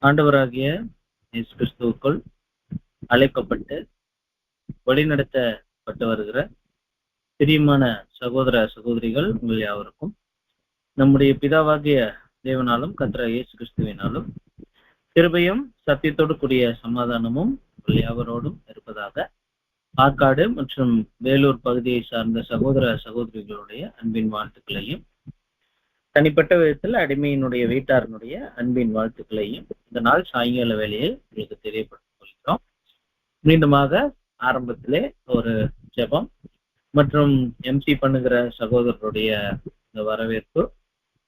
ஆண்டவராகிய இயேசு கிறிஸ்துவுக்குள் அழைக்கப்பட்டு வழிநடத்தப்பட்டு வருகிற பிரியமான சகோதர சகோதரிகள் உங்கள் யாவருக்கும் நம்முடைய பிதாவாகிய தேவனாலும் கர்த்தர் இயேசு கிறிஸ்துவினாலும் கிருபையும் சத்தியத்தோடு கூடிய சமாதானமும் உங்கள் யாவரோடும் இருப்பதாக ஆற்காடு மற்றும் வேலூர் பகுதியை சார்ந்த சகோதர சகோதரிகளுடைய அன்பின் வாழ்த்துக்களையும் தனிப்பட்ட விதத்தில் அடிமையினுடைய வீட்டாரனுடைய அன்பின் வாழ்த்துக்களையும் இந்த நாள் சாயங்கால வேளையில் உங்களுக்கு தெரியப்படுத்திக் கொள்கிறோம். மீண்டுமாக ஆரம்பத்திலே ஒரு ஜெபம் மற்றும் எம்சி பண்ணுகிற சகோதரருடைய இந்த வரவேற்பு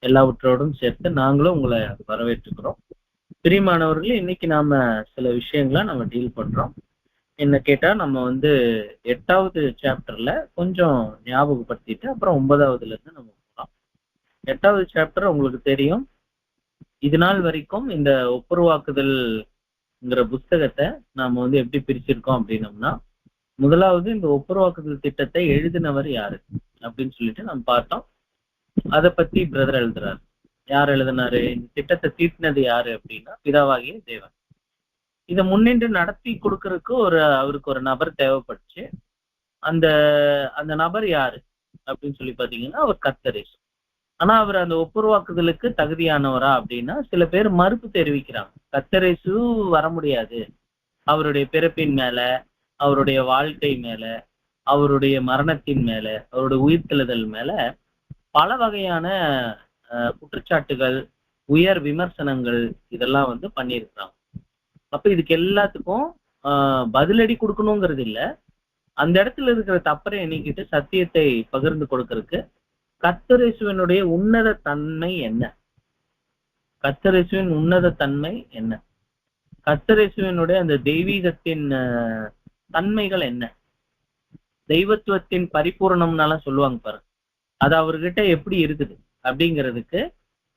எல்லாவற்றோடும் சேர்த்து நாங்களும் உங்களை வரவேற்றுக்கிறோம். பிரியமானவர்களே, இன்னைக்கு நாம சில விஷயங்களை நம்ம டீல் பண்றோம். என்ன கேட்டா, நம்ம 8வது சாப்டர்ல கொஞ்சம் ஞாபகப்படுத்திட்டு அப்புறம் 9வதுல இருந்து நம்ம போகலாம். 8வது சாப்டர் உங்களுக்கு தெரியும். இது நாள் வரைக்கும் இந்த ஒப்புரவாக்குதல்ங்கிற புஸ்தகத்தை நாம எப்படி பிரிச்சிருக்கோம் அப்படின்னம்னா, முதலாவது இந்த ஒப்புரவாக்குதல் திட்டத்தை எழுதினவர் யாரு அப்படின்னு சொல்லிட்டு நம்ம பார்த்தோம். அதை பத்தி பிரதர் எழுதுறாரு. யார் எழுதினாரு? இந்த திட்டத்தை தீட்டினது யாரு அப்படின்னா பிதாவாகிய தேவன். இதை முன்னின்று நடத்தி கொடுக்கறதுக்கு அவருக்கு ஒரு நபர் தேவைப்பட்டுச்சு. அந்த அந்த நபர் யாரு அப்படின்னு சொல்லி பாத்தீங்கன்னா அவர் கர்த்தர். ஆனா அவர் அந்த ஒப்புரவாக்குதலுக்கு தகுதியானவரா அப்படின்னா சில பேர் மறுப்பு தெரிவிக்கிறாங்க. கர்த்தர் இயேசு வர முடியாது, அவருடைய பிறப்பின் மேல, அவருடைய வாழ்க்கை மேல, அவருடைய மரணத்தின் மேல, அவருடைய உயிர்த்தெழுதல் மேல பல வகையான குற்றச்சாட்டுகள், உயர் விமர்சனங்கள் இதெல்லாம் பண்ணியிருக்கிறாங்க. அப்ப இதுக்கு எல்லாத்துக்கும் பதிலடி கொடுக்கணுங்கிறது இல்ல, அந்த இடத்துல இருக்கிற தப்பறை எண்ணிக்கிட்டு சத்தியத்தை பகிர்ந்து கொடுக்கறதுக்கு கர்த்தர் இயேசுவினுடைய உன்னத தன்மை என்ன, கர்த்தர் இயேசுவின் உன்னத தன்மை என்ன, கர்த்தர் இயேசுவினுடைய அந்த தெய்வீகத்தின் தன்மைகள் என்ன, தெய்வத்துவத்தின் பரிபூரணம்னாலாம் சொல்லுவாங்க பாருங்க, அது அவர்கிட்ட எப்படி இருக்குது அப்படிங்கிறதுக்கு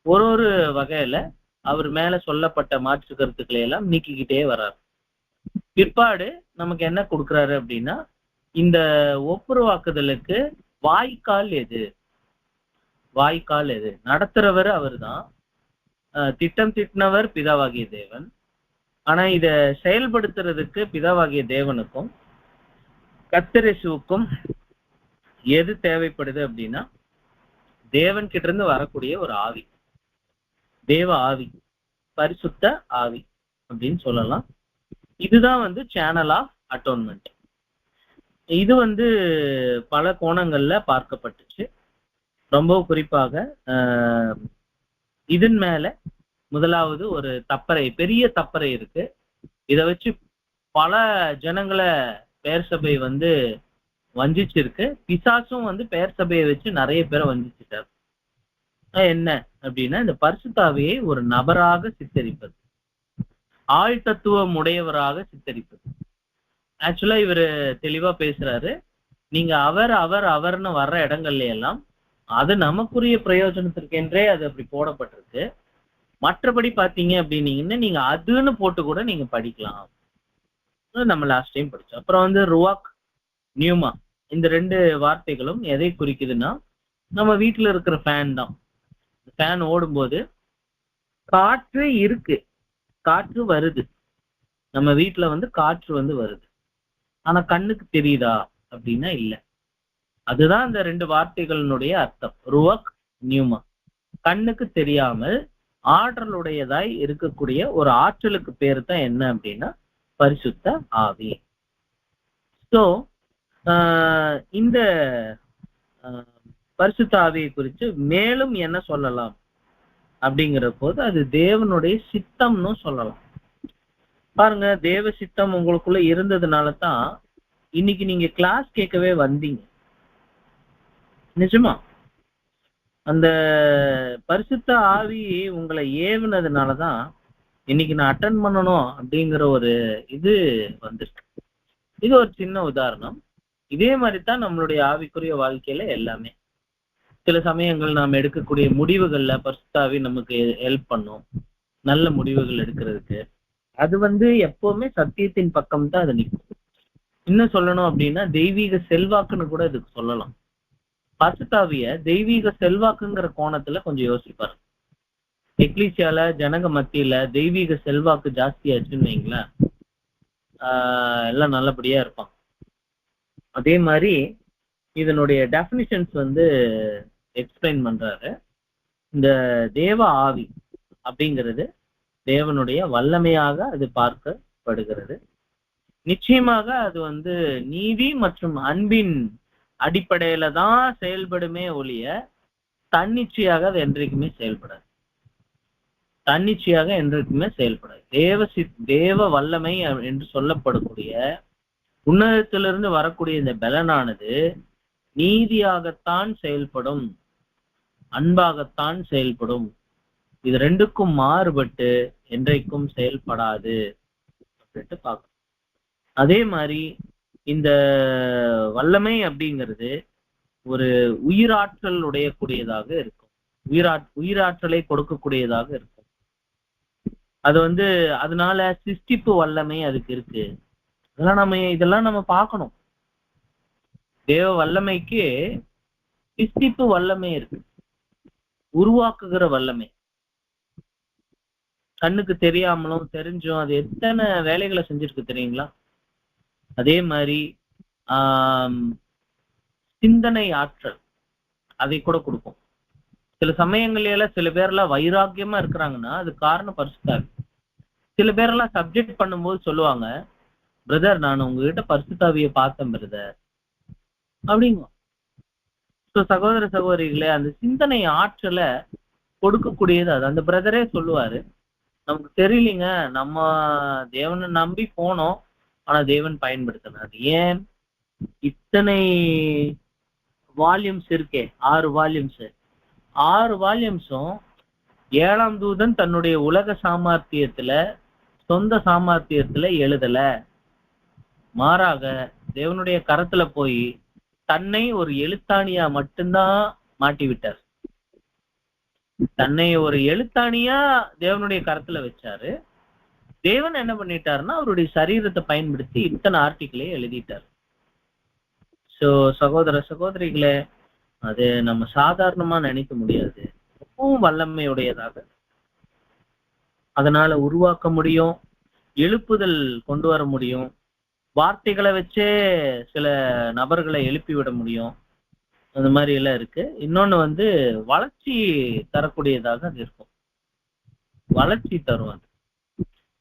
ஒரு வகையில அவர் மேல சொல்லப்பட்ட மாற்று கருத்துக்களை எல்லாம் நீக்கிக்கிட்டே வர்றாரு. பிற்பாடு நமக்கு என்ன கொடுக்குறாரு அப்படின்னா, இந்த ஒப்புரவாக்குதலுக்கு வாய்க்கால் எது, வாய்க்கால் எது, நடத்துறவர் அவர் தான், திட்டம் திட்டினவர் பிதாவாகிய தேவன். ஆனா இத செயல்படுத்துறதுக்கு பிதாவாகிய தேவனுக்கும் கர்த்தர் இயேசுவுக்கும் எது தேவைப்படுது அப்படின்னா தேவன் கிட்ட இருந்து வரக்கூடிய ஒரு ஆவி, தேவ ஆவி, பரிசுத்த ஆவி அப்படின்னு சொல்லலாம். இதுதான் சேனல் ஆஃப் அட்டோன்மெண்ட். இது பல கோணங்கள்ல பார்க்கப்பட்டுச்சு. ரொம்ப குறிப்பாக இதன் மேல முதலாவது ஒரு தப்பறை, பெரிய தப்பறை இருக்கு. இதை வச்சு பல ஜனங்களை பெயர் சபை வஞ்சிச்சிருக்கு. பிசாசும் பெயர் சபையை வச்சு நிறைய பேரை வஞ்சிச்சிட்டாரு. என்ன அப்படின்னா, இந்த பரிசுத்தாவியை ஒரு நபராக சித்தரிப்பது, ஆள் தத்துவம் உடையவராக சித்தரிப்பது. ஆக்சுவலா இவரு தெளிவா பேசுறாரு. நீங்க அவர் அவர் அவர்னு வர்ற இடங்கள்ல எல்லாம் அது நமக்குரிய பிரயோஜனத்திற்கு என்றே அது அப்படி போடப்பட்டிருக்கு. மற்றபடி பாத்தீங்க அப்படின்னீங்கன்னா நீங்க அதுன்னு போட்டு கூட நீங்க படிக்கலாம். நம்ம லாஸ்ட் டைம் படிச்சோம். அப்புறம் ருவாக், நியூமா, இந்த 2 வார்த்தைகளும் எதை குறிக்குதுன்னா, நம்ம வீட்டுல இருக்கிற ஃபேன் தான். ஃபேன் ஓடும்போது காற்று இருக்கு, காற்று வருது, நம்ம வீட்டுல காற்று வருது. ஆனா கண்ணுக்கு தெரியுதா அப்படின்னா இல்ல. அதுதான் இந்த 2 வார்த்தைகளினுடைய அர்த்தம், ருவாக், நியூமா. கண்ணுக்கு தெரியாமல் ஆற்றலுடையதாய் இருக்கக்கூடிய ஒரு ஆற்றலுக்கு பேரு தான் என்ன அப்படின்னா பரிசுத்த ஆவி. சோ இந்த பரிசுத்த ஆவியை குறித்து மேலும் என்ன சொல்லலாம் அப்படிங்கிற போது அது தேவனுடைய சித்தம்னு சொல்லலாம். பாருங்க, தேவ சித்தம் உங்களுக்குள்ள இருந்ததுனால தான் இன்னைக்கு நீங்க கிளாஸ் கேட்கவே வந்தீங்க. நிஜமா அந்த பரிசுத்த ஆவி உங்களை ஏவுனதுனாலதான் இன்னைக்கு நான் அட்டன் பண்ணணும் அப்படிங்கிற ஒரு இது வந்துருக்கு. இது ஒரு சின்ன உதாரணம். இதே மாதிரிதான் நம்மளுடைய ஆவிக்குரிய வாழ்க்கையில எல்லாமே. சில சமயங்கள் நாம் எடுக்கக்கூடிய முடிவுகள்ல பரிசுத்த ஆவி நமக்கு ஹெல்ப் பண்ணும், நல்ல முடிவுகள் எடுக்கிறதுக்கு. அது எப்பவுமே சத்தியத்தின் பக்கம் தான் அது நிற்கும். இன்னும் சொல்லணும் அப்படின்னா தெய்வீக செல்வாக்குன்னு கூட இதுக்கு சொல்லலாம். பரிசுத்த ஆவிய தெய்வீக செல்வாக்குங்கிற கோணத்துல கொஞ்சம் யோசிப்பாரு. எக்லீசியால ஜனங்க மத்தியில தெய்வீக செல்வாக்கு ஜாஸ்தியாச்சுன்னு வைங்களேன், எல்லாம் நல்லபடியா இருப்பான். அதே மாதிரி இதனுடைய டெஃபினிஷன்ஸ் வந்து எக்ஸ்பிளைன் பண்றாரு. இந்த தேவ ஆவி அப்படிங்கிறது தேவனுடைய வல்லமையாக அது பார்க்கப்படுகிறது. நிச்சயமாக அது வந்து நீதி மற்றும் அன்பின் அடிப்படையில தான் செயல்படுமே ஒழிய தன்னிச்சையாக அது என்றைக்குமே செயல்படாது. தன்னிச்சையாக என்றைக்குமே செயல்படாது. தேவ வல்லமை என்று சொல்லப்படக்கூடிய உன்னதத்திலிருந்து வரக்கூடிய இந்த பலனானது நீதியாகத்தான் செயல்படும், அன்பாகத்தான் செயல்படும். இது ரெண்டுக்கும் மாறுபட்டு என்றைக்கும் செயல்படாது அப்படின்ட்டு பார்க்கணும். அதே மாதிரி இந்த வல்லமை அப்படிங்கிறது ஒரு உயிராற்றல் உடையக்கூடியதாக இருக்கும். உயிராற்றலை கொடுக்கக்கூடியதாக இருக்கும். அது வந்து அதனால சிருஷ்டிப்பு வல்லமை அதுக்கு இருக்கு. இதெல்லாம் நம்ம பார்க்கணும். தேவ வல்லமைக்கு சிருஷ்டிப்பு வல்லமை இருக்கு, உருவாக்குகிற வல்லமை. கண்ணுக்கு தெரியாமலும் தெரிஞ்சும் அது எத்தனை வேலைகளை செஞ்சிருக்கு தெரியுங்களா? அதே மாதிரி சிந்தனை ஆற்றல் அதை கூட கொடுக்கும். சில சமயங்கள்ல சில பேர்லாம் வைராக்கியமா இருக்கிறாங்கன்னா அது காரணம் பரிசுத்தாவி. சில பேரெல்லாம் சப்ஜெக்ட் பண்ணும்போது சொல்லுவாங்க, பிரதர் நான் உங்ககிட்ட பரிசுத்தாவியை பார்த்தேன் பிரதர் அப்படிங்க. சகோதர சகோதரிகளே, அந்த சிந்தனை ஆற்றலை கொடுக்கக்கூடியது அது. அந்த பிரதரே சொல்லுவாரு, நமக்கு தெரியலீங்க, நம்ம தேவனை நம்பி போனோம், ஆனா தேவன் பயன்படுத்தினார். ஏன் இத்தனை வால்யூம்ஸ் இருக்கே, 6 வால்யூம்ஸ், 6 வால்யூம்ஸும் 7ஆம் தூதன் தன்னுடைய உலக சாமர்த்தியத்துல சொந்த சாமர்த்தியத்துல எழுதல. மாறாக தேவனுடைய கரத்துல போய் தன்னை ஒரு எழுத்தாணியா மட்டும்தான் மாட்டி விட்டார். தன்னை ஒரு எழுத்தாணியா தேவனுடைய கரத்துல வச்சாரு. தேவன் என்ன பண்ணிட்டாருன்னா அவருடைய சரீரத்தை பயன்படுத்தி இத்தனை ஆர்டிக்கிளே எழுதிட்டார். சோ சகோதர சகோதரிகளே, அது நம்ம சாதாரணமா நினைக்க முடியாது. ரொம்பவும் வல்லமையுடையதாக. அதனால உருவாக்க முடியும், எழுப்புதல் கொண்டு வர முடியும், வார்த்தைகளை வச்சே சில நபர்களை எழுப்பி விட முடியும். அந்த மாதிரி எல்லாம் இருக்கு. இன்னொன்னு வந்து வளர்ச்சி தரக்கூடியதாக அது இருக்கும். வளர்ச்சி தரும். அது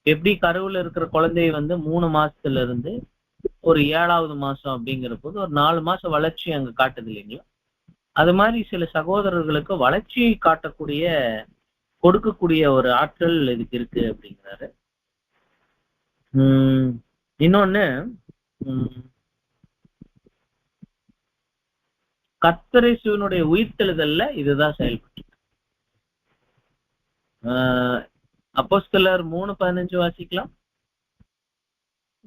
எப்படி கருவுல இருக்கிற குழந்தைய வந்து 3 மாசத்துல இருந்து ஒரு 7ஆவது மாசம் அப்படிங்கிற போது ஒரு 4 மாசம் வளர்ச்சி அங்க காட்டுது இல்லைங்களா? அது மாதிரி சில சகோதரர்களுக்கு வளர்ச்சியை காட்டக்கூடிய கொடுக்கக்கூடிய ஒரு ஆற்றல் இதுக்கு இருக்கு அப்படிங்கிறாரு. இன்னொன்னு, கர்த்தர் இயேசுவினுடைய உயிர்த்தெழுதல்ல இதுதான் செயல்பட்டு. அப்போஸ்தலர் 3:15 வாசிக்கலாம்.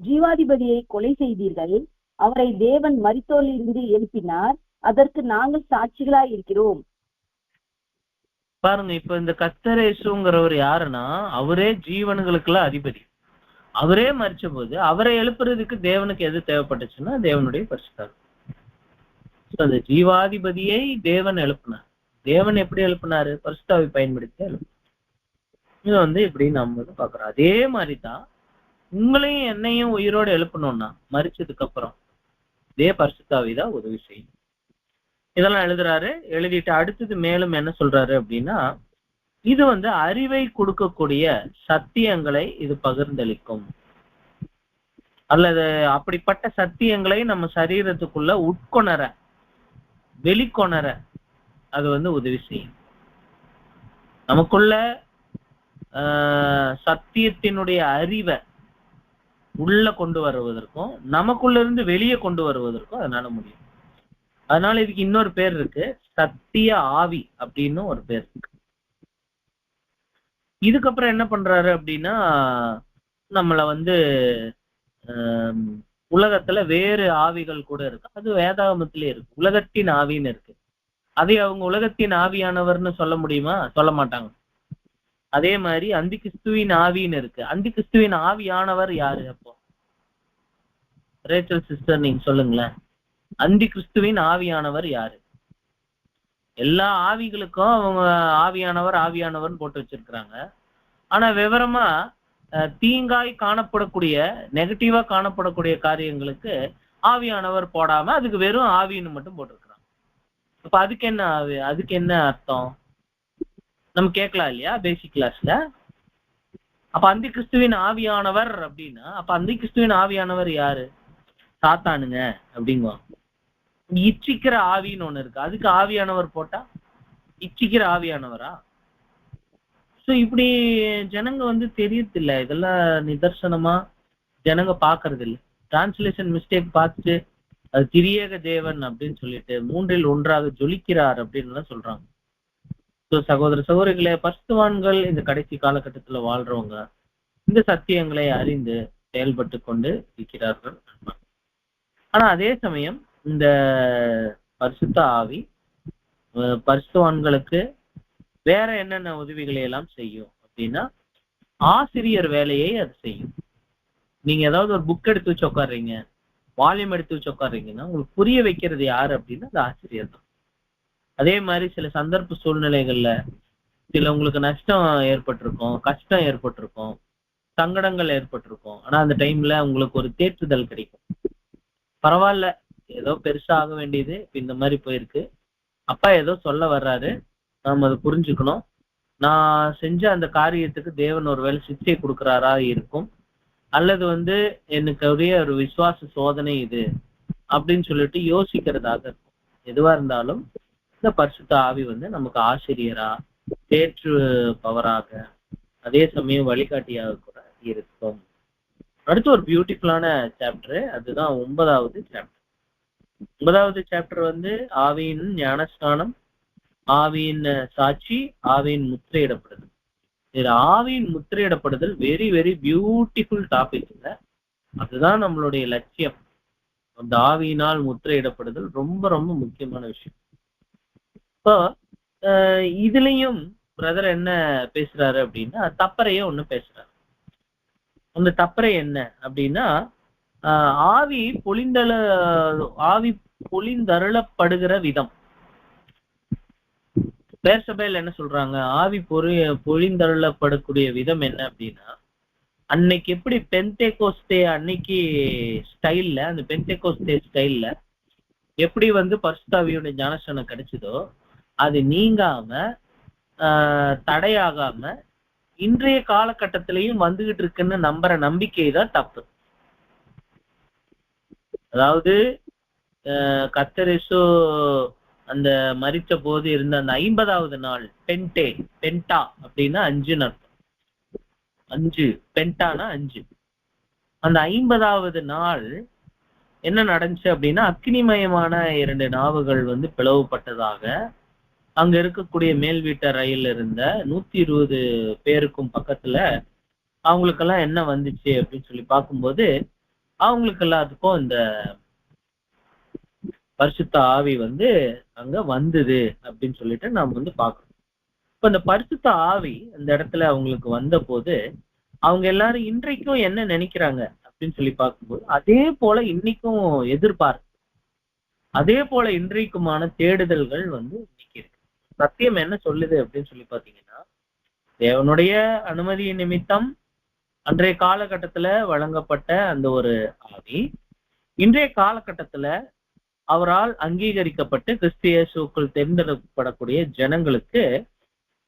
ஜீவாதிபதியை கொலை செய்தீர்கள், அவரை தேவன் மரித்தோரிலிருந்து எழுப்பினார், அதற்கு நாங்கள் சாட்சிகளாய் இருக்கிறோம். பாருங்க, இப்ப இந்த கர்த்தர் இயேசுங்கிறவர் யாருன்னா அவரே ஜீவன்களுக்கெல்லாம் அதிபதி. அவரே மரிச்ச போது அவரை எழுப்புறதுக்கு தேவனுக்கு எது தேவைப்பட்டுச்சுன்னா தேவனுடைய பரிசுத்தாவி. அந்த ஜீவாதிபதியை தேவன் எழுப்பினார். தேவன் எப்படி எழுப்பினாரு? பரிசுத்தாவி பயன்படுத்தி எழுப்பினார். இது வந்து இப்படி நம்ம பாக்குறோம். அதே மாதிரிதான் உங்களையும் என்னையும் உயிரோடு எழுப்பணும்னா மரிச்சதுக்கு அப்புறம் இதே பரிசுத்தாவிதான் உதவி செய்யும். இதெல்லாம் எழுதுறாரு. எழுதிட்டு அடுத்தது மேலும் என்ன சொல்றாரு அப்படின்னா, இது வந்து அறிவை கொடுக்கக்கூடிய சத்தியங்களை இது பகிர்ந்தளிக்கும், அல்லது அப்படிப்பட்ட சத்தியங்களை நம்ம சரீரத்துக்குள்ள உட்கொணர வெளிக்கொணர அது வந்து உதவி செய்யும். நமக்குள்ள சத்தியத்தினுடைய அறிவை உள்ள கொண்டு வருவதற்கும் நமக்குள்ள இருந்து வெளியே கொண்டு வருவதற்கும் அதனால முடியும். அதனால இதுக்கு இன்னொரு பேர் இருக்கு, சத்திய ஆவி அப்படின்னு ஒரு பேர் இருக்கு. இதுக்கப்புறம் என்ன பண்றாரு அப்படின்னா, நம்மள வந்து உலகத்துல வேறு ஆவிகள் கூட இருக்கு, அது வேதாகமத்திலே இருக்கு. உலகத்தின் ஆவின்னு இருக்கு. அதை அவங்க உலகத்தின் ஆவியானவர்னு சொல்ல முடியுமா? சொல்ல மாட்டாங்க. அதே மாதிரி அந்தி கிறிஸ்துவின் ஆவின்னு இருக்கு. அந்தி கிறிஸ்துவின் ஆவியானவர் யாரு? அப்போ ரேச்சல் சிஸ்டர் நீங்க சொல்லுங்களேன், அந்தி கிறிஸ்துவின் ஆவியானவர் யாரு? எல்லா ஆவிகளுக்கும் அவங்க ஆவியானவர் ஆவியானவர்னு போட்டு வச்சிருக்கிறாங்க. ஆனா விவரமா தீங்காய் காணப்படக்கூடிய நெகட்டிவா காணப்படக்கூடிய காரியங்களுக்கு ஆவியானவர் போடாம அதுக்கு வெறும் ஆவின்னு மட்டும் போட்டிருக்கிறாங்க. அப்ப அதுக்கு என்ன ஆவி, அதுக்கு என்ன அர்த்தம் நம்ம கேட்கலாம் இல்லையா பேசிக் கிளாஸ்ல. அப்ப அந்தி கிறிஸ்துவின் ஆவியானவர் அப்படின்னா அப்ப அந்தி கிறிஸ்துவின் ஆவியானவர் யாரு? சாத்தானுங்க அப்படிங்குவாங்க. இச்சிக்கிற ஆவின்னு ஒண்ணு இருக்கு, அதுக்கு ஆவியானவர் போட்டா இச்சிக்கிற ஆவியானவரா? சோ இப்படி ஜனங்க தெரியறது இல்ல, இதெல்லாம் நிதர்சனமா ஜனங்க பாக்குறது இல்ல. டிரான்ஸ்லேஷன் மிஸ்டேக் பார்த்துட்டு அது திரியேக தேவன் அப்படின்னு சொல்லிட்டு 3இல் 1ஆக ஜொலிக்கிறார் அப்படின்னு எல்லாம் சொல்றாங்க. சோ சகோதர சகோதரிகளே, பரிசுத்தவான்கள் இந்த கடைசி காலகட்டத்துல வாழ்றவங்க இந்த சத்தியங்களை அறிந்து செயல்பட்டு கொண்டு இருக்கிறார்கள். ஆனா அதே சமயம் இந்த பரிசுத்த ஆவி பரிசுத்தவான்களுக்கு வேற என்னென்ன உதவிகளை எல்லாம் செய்யும் அப்படின்னா ஆசிரியர் வேலையை அது செய்யும். நீங்க ஏதாவது ஒரு புக் எடுத்து வச்சு உட்காடுறீங்க, வால்யூம் எடுத்து வச்சு உட்காடுறீங்கன்னா உங்களுக்கு புரிய வைக்கிறது யாரு அப்படின்னா அது ஆசிரியர் தான். அதே மாதிரி சில சந்தர்ப்ப சூழ்நிலைகள்ல சில உங்களுக்கு நஷ்டம் ஏற்பட்டிருக்கும், கஷ்டம் ஏற்பட்டிருக்கும், சங்கடங்கள் ஏற்பட்டிருக்கும். ஆனா அந்த டைம்ல உங்களுக்கு ஒரு தேற்றுதல் கிடைக்கும். பரவாயில்ல, ஏதோ பெருசா ஆக வேண்டியது இந்த மாதிரி போயிருக்கு, அப்பா ஏதோ சொல்ல வர்றாரு, நாம அதை புரிஞ்சுக்கணும், நான் செஞ்ச அந்த காரியத்துக்கு தேவன் ஒருவேளை சிக்ஷை கொடுக்கிறாரா இருக்கும், அல்லது எனக்கு ஒரு விசுவாச சோதனை இது அப்படின்னு சொல்லிட்டு யோசிக்கிறதாக இருக்கும். எதுவா இருந்தாலும் இந்த பரிசுத்த ஆவி நமக்கு ஆசிரியரா, தேற்றுபவராக, அதே சமயம் வழிகாட்டியாக கூட இருக்கும். அடுத்து ஒரு பியூட்டிஃபுல்லான சாப்டர், அதுதான் 9வது சாப்டர். 9வது சாப்டர் ஆவியின் ஞானஸ்நானம், ஆவியின் சாட்சி, ஆவியின் முத்திரையிடப்படுதல். இது ஆவியின் முத்திரையிடப்படுதல் வெரி வெரி பியூட்டிஃபுல் டாபிக். அதுதான் நம்மளுடைய லட்சியம். அந்த ஆவியினால் முத்திரையிடப்படுதல் ரொம்ப ரொம்ப முக்கியமான விஷயம். இப்போ இதுலயும் பிரதர் என்ன பேசுறாரு அப்படின்னா தப்பறைய ஒண்ணு பேசுறாரு. அந்த தப்பறை என்ன அப்படின்னா ஆவி பொழிந்தருளப்படுகிற விதம். பேர்சபையில் என்ன சொல்றாங்க, ஆவி பொழிந்தருளப்படக்கூடிய விதம் என்ன அப்படின்னா, அன்னைக்கு எப்படி பெந்தேகோஸ்தே அன்னைக்கு ஸ்டைல்ல, அந்த பெந்தேகோஸ்தே ஸ்டைல்ல எப்படி பரிசுத்த ஞானஸ்நானம் கிடைச்சதோ அது நீங்காம தடையாகாம இன்றைய காலகட்டத்திலையும் வந்துகிட்டு இருக்குன்னு நம்புற நம்பிக்கை தான் தப்பு. அதாவது கர்த்தரேசு அந்த மரித்த போது இருந்த அந்த 50வது நாள், பென்டா அப்படின்னா 5ன்னு அர்த்தம். 5 பென்டானா 5. அந்த 50வது நாள் என்ன நடந்துச்சு அப்படின்னா அக்னிமயமான 2 நாவுகள் பிளவுபட்டதாக அங்க இருக்கக்கூடிய மேல் வீட்டு ரயில் இருந்த 120 பேருக்கும் பக்கத்துல அவங்களுக்கெல்லாம் என்ன வந்துச்சு அப்படின்னு சொல்லி பார்க்கும்போது அவங்களுக்கு எல்லாத்துக்கும் இந்த பரிசுத்த ஆவி அங்க வந்தது அப்படின்னு சொல்லிட்டு நாம பார்க்கணும். இப்ப இந்த பரிசுத்த ஆவி அந்த இடத்துல அவங்களுக்கு வந்த போது அவங்க எல்லாரும் இன்றைக்கும் என்ன நினைக்கிறாங்க அப்படின்னு சொல்லி பார்க்கும்போது அதே போல இன்னைக்கும் எதிர்பார்ப்பு, அதே போல இன்றைக்குமான தேடுதல்கள் இன்னைக்கு இருக்கு. சத்தியம் என்ன சொல்லுது அப்படின்னு சொல்லி பாத்தீங்கன்னா, தேவனுடைய அனுமதியின் நிமித்தம் அன்றைய காலகட்டத்துல வழங்கப்பட்ட அந்த ஒரு ஆவி இன்றைய காலகட்டத்துல அவரால் அங்கீகரிக்கப்பட்டு கிறிஸ்து இயேசுவுக்குள் தேர்ந்தெடுக்கப்படக்கூடிய ஜனங்களுக்கு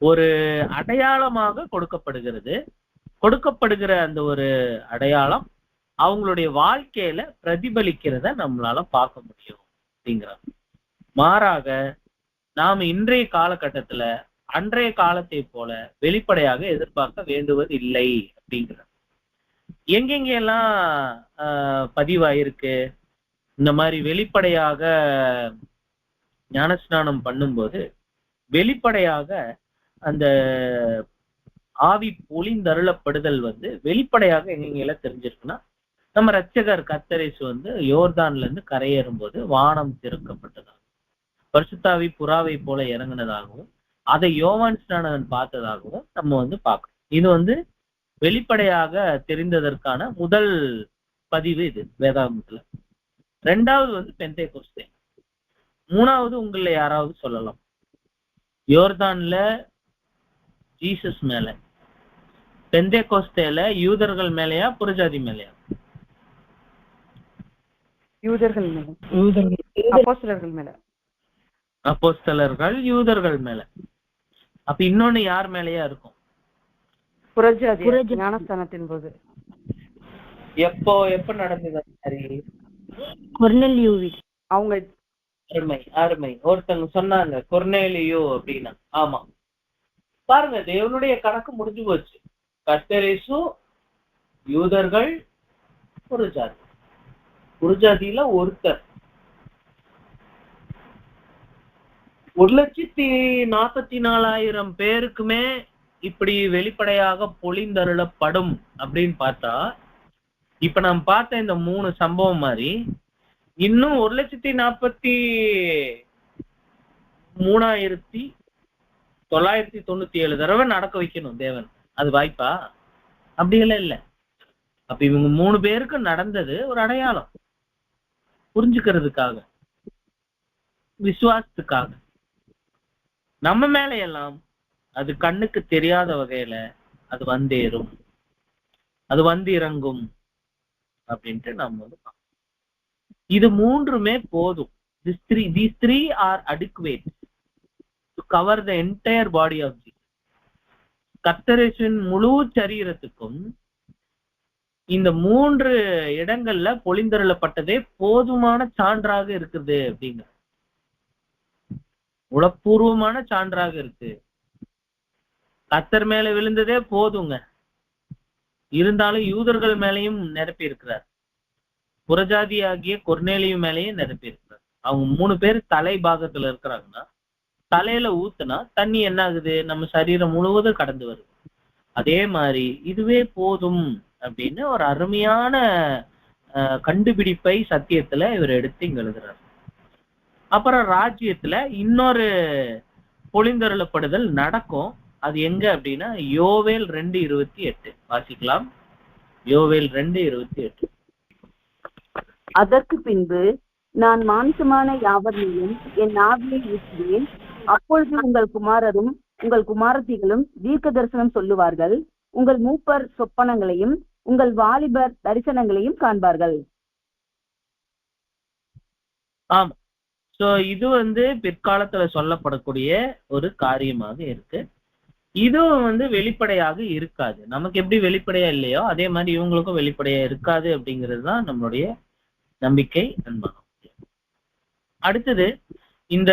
ஒரு அடையாளமாக கொடுக்கப்படுகிறது. கொடுக்கப்படுகிற அந்த ஒரு அடையாளம் அவங்களுடைய வாழ்க்கையில பிரதிபலிக்கிறத நம்மளால பார்க்க முடியும் அப்படிங்கிறார். மாறாக நாம இன்றைய காலகட்டத்துல அன்றைய காலத்தை போல வெளிப்படையாக எதிர்பார்க்க வேண்டுவது இல்லை அப்படிங்கிறார். எங்கெங்கெல்லாம் பதிவாயிருக்கு இந்த மாதிரி வெளிப்படையாக ஞானஸ்நானம் பண்ணும்போது வெளிப்படையாக அந்த ஆவி பொழிந்தருளப்படுதல் வெளிப்படையாக எங்கெங்கெல்லாம் தெரிஞ்சிருக்குன்னா, நம்ம ரட்சகர் கர்த்தரேசு யோர்தான்ல இருந்து கரையேறும் போது வானம் திறக்கப்பட்டதாகவும் பரிசுத்தாவி புறாவை போல இறங்கினதாகவும் அதை யோவான் ஸ்நானகன் பார்த்ததாகவும் நம்ம பார்க்கணும். இது வெளிப்படையாக தெரிந்ததற்கான முதல் பதிவு இது வேதாகமத்துல. 2வது பெந்தேகோஸ்தே. 3வது உங்கள யாராவது சொல்லலாம். யோர்தான்ல ஜீசஸ் மேல, பெந்தேகோஸ்தேல யூதர்கள் மேலயா புறஜாதி மேலயா? யூதர்கள் மேல, அப்போஸ்தலர்கள் மேல. அப்போஸ்தலர்கள் யூதர்கள் மேல. அப்ப இன்னொன்னு யார் மேலயா இருக்கும்? புறஜாதி ஞானஸ்தானத்தின் போது. எப்ப நடந்தது? சரி, கொர்நேலியு. அவங்க அருமை ஒருத்தங்க சொன்னாங்க கொர்நேலியு அப்படின்னா. ஆமா, பாருங்க, தேவனுடைய கணக்கு முடிஞ்சு போச்சு. கர்த்தரேசு, யூதர்கள், புறஜாதி. புறஜாதியில ஒருத்தர் 1,44,000 பேருக்குமே இப்படி வெளிப்படையாக பொழிந்தருளப்படும் அப்படின்னு பார்த்தா, இப்ப நாம் பார்த்த இந்த 3 சம்பவம் மாதிரி இன்னும் 1,43,997 தடவை நடக்க வைக்கணும் தேவன். அது வாய்ப்பா? அப்படியெல்லாம் இல்ல. அப்ப இவங்க 3 பேருக்கு நடந்தது ஒரு அடையாளம், புரிஞ்சுக்கிறதுக்காக, விசுவாசத்துக்காக. நம்ம மேல எல்லாம் அது கண்ணுக்கு தெரியாத வகையில அது வந்தேறும், அது வந்து இறங்கும் அப்படின்ட்டு நம்ம வந்து பார்க்கணும். இது 3மே போதும். These three are adequate to cover the entire body of Jesus. கர்த்தரேசுவின் முழு சரீரத்துக்கும் இந்த 3 இடங்கள்ல பொழிந்தருளப்பட்டதே போதுமான சான்றாக இருக்குது அப்படிங்க, உளப்பூர்வமான சான்றாக இருக்கு. கர்த்தர் மேல விழுந்ததே போதுங்க. இருந்தாலும் யூதர்கள் மேலையும் நிரப்பி இருக்கிறார், புறஜாதி ஆகிய கொர்நேலியு மேலேயும் நிரப்பி இருக்கிறார். அவங்க 3 பேர் தலை பாகத்துல இருக்கிறாங்கன்னா, தலையில ஊத்துனா தண்ணி என்ன ஆகுது? நம்ம சரீரம் முழுவதும் கடந்து வருது. அதே மாதிரி இதுவே போதும் அப்படின்னு ஒரு அருமையான கண்டுபிடிப்பை சத்தியத்துல இவர் எடுத்து இங்க எழுதுறார். அப்புறம் ராஜ்யத்துல இன்னொரு பொழிந்தருளப்படுதல் நடக்கும். அது எங்க அப்படின்னா யோவேல் 2:28 வாசிக்கலாம். யோவேல் 2:28. அதற்கு பின்பு நான் மாம்சமான யாவர் மேலும் என் ஆவியை ஊற்றுவேன். அப்பொழுது உங்கள் குமாரரும் உங்கள் குமாரத்திகளும் தீர்க்க தரிசனம் சொல்லுவார்கள். உங்கள் மூப்பர் சொப்பனங்களையும் உங்கள் வாலிபர் தரிசனங்களையும் காண்பார்கள். ஆமா, சோ இது பிற்காலத்துல சொல்லப்படக்கூடிய ஒரு காரியமாக இருக்கு. இதுவும் வெளிப்படையாக இருக்காது. நமக்கு எப்படி வெளிப்படையா இல்லையோ அதே மாதிரி இவங்களுக்கும் வெளிப்படையா இருக்காது அப்படிங்கிறது தான் நம்மளுடைய நம்பிக்கை, அன்பான. அடுத்தது இந்த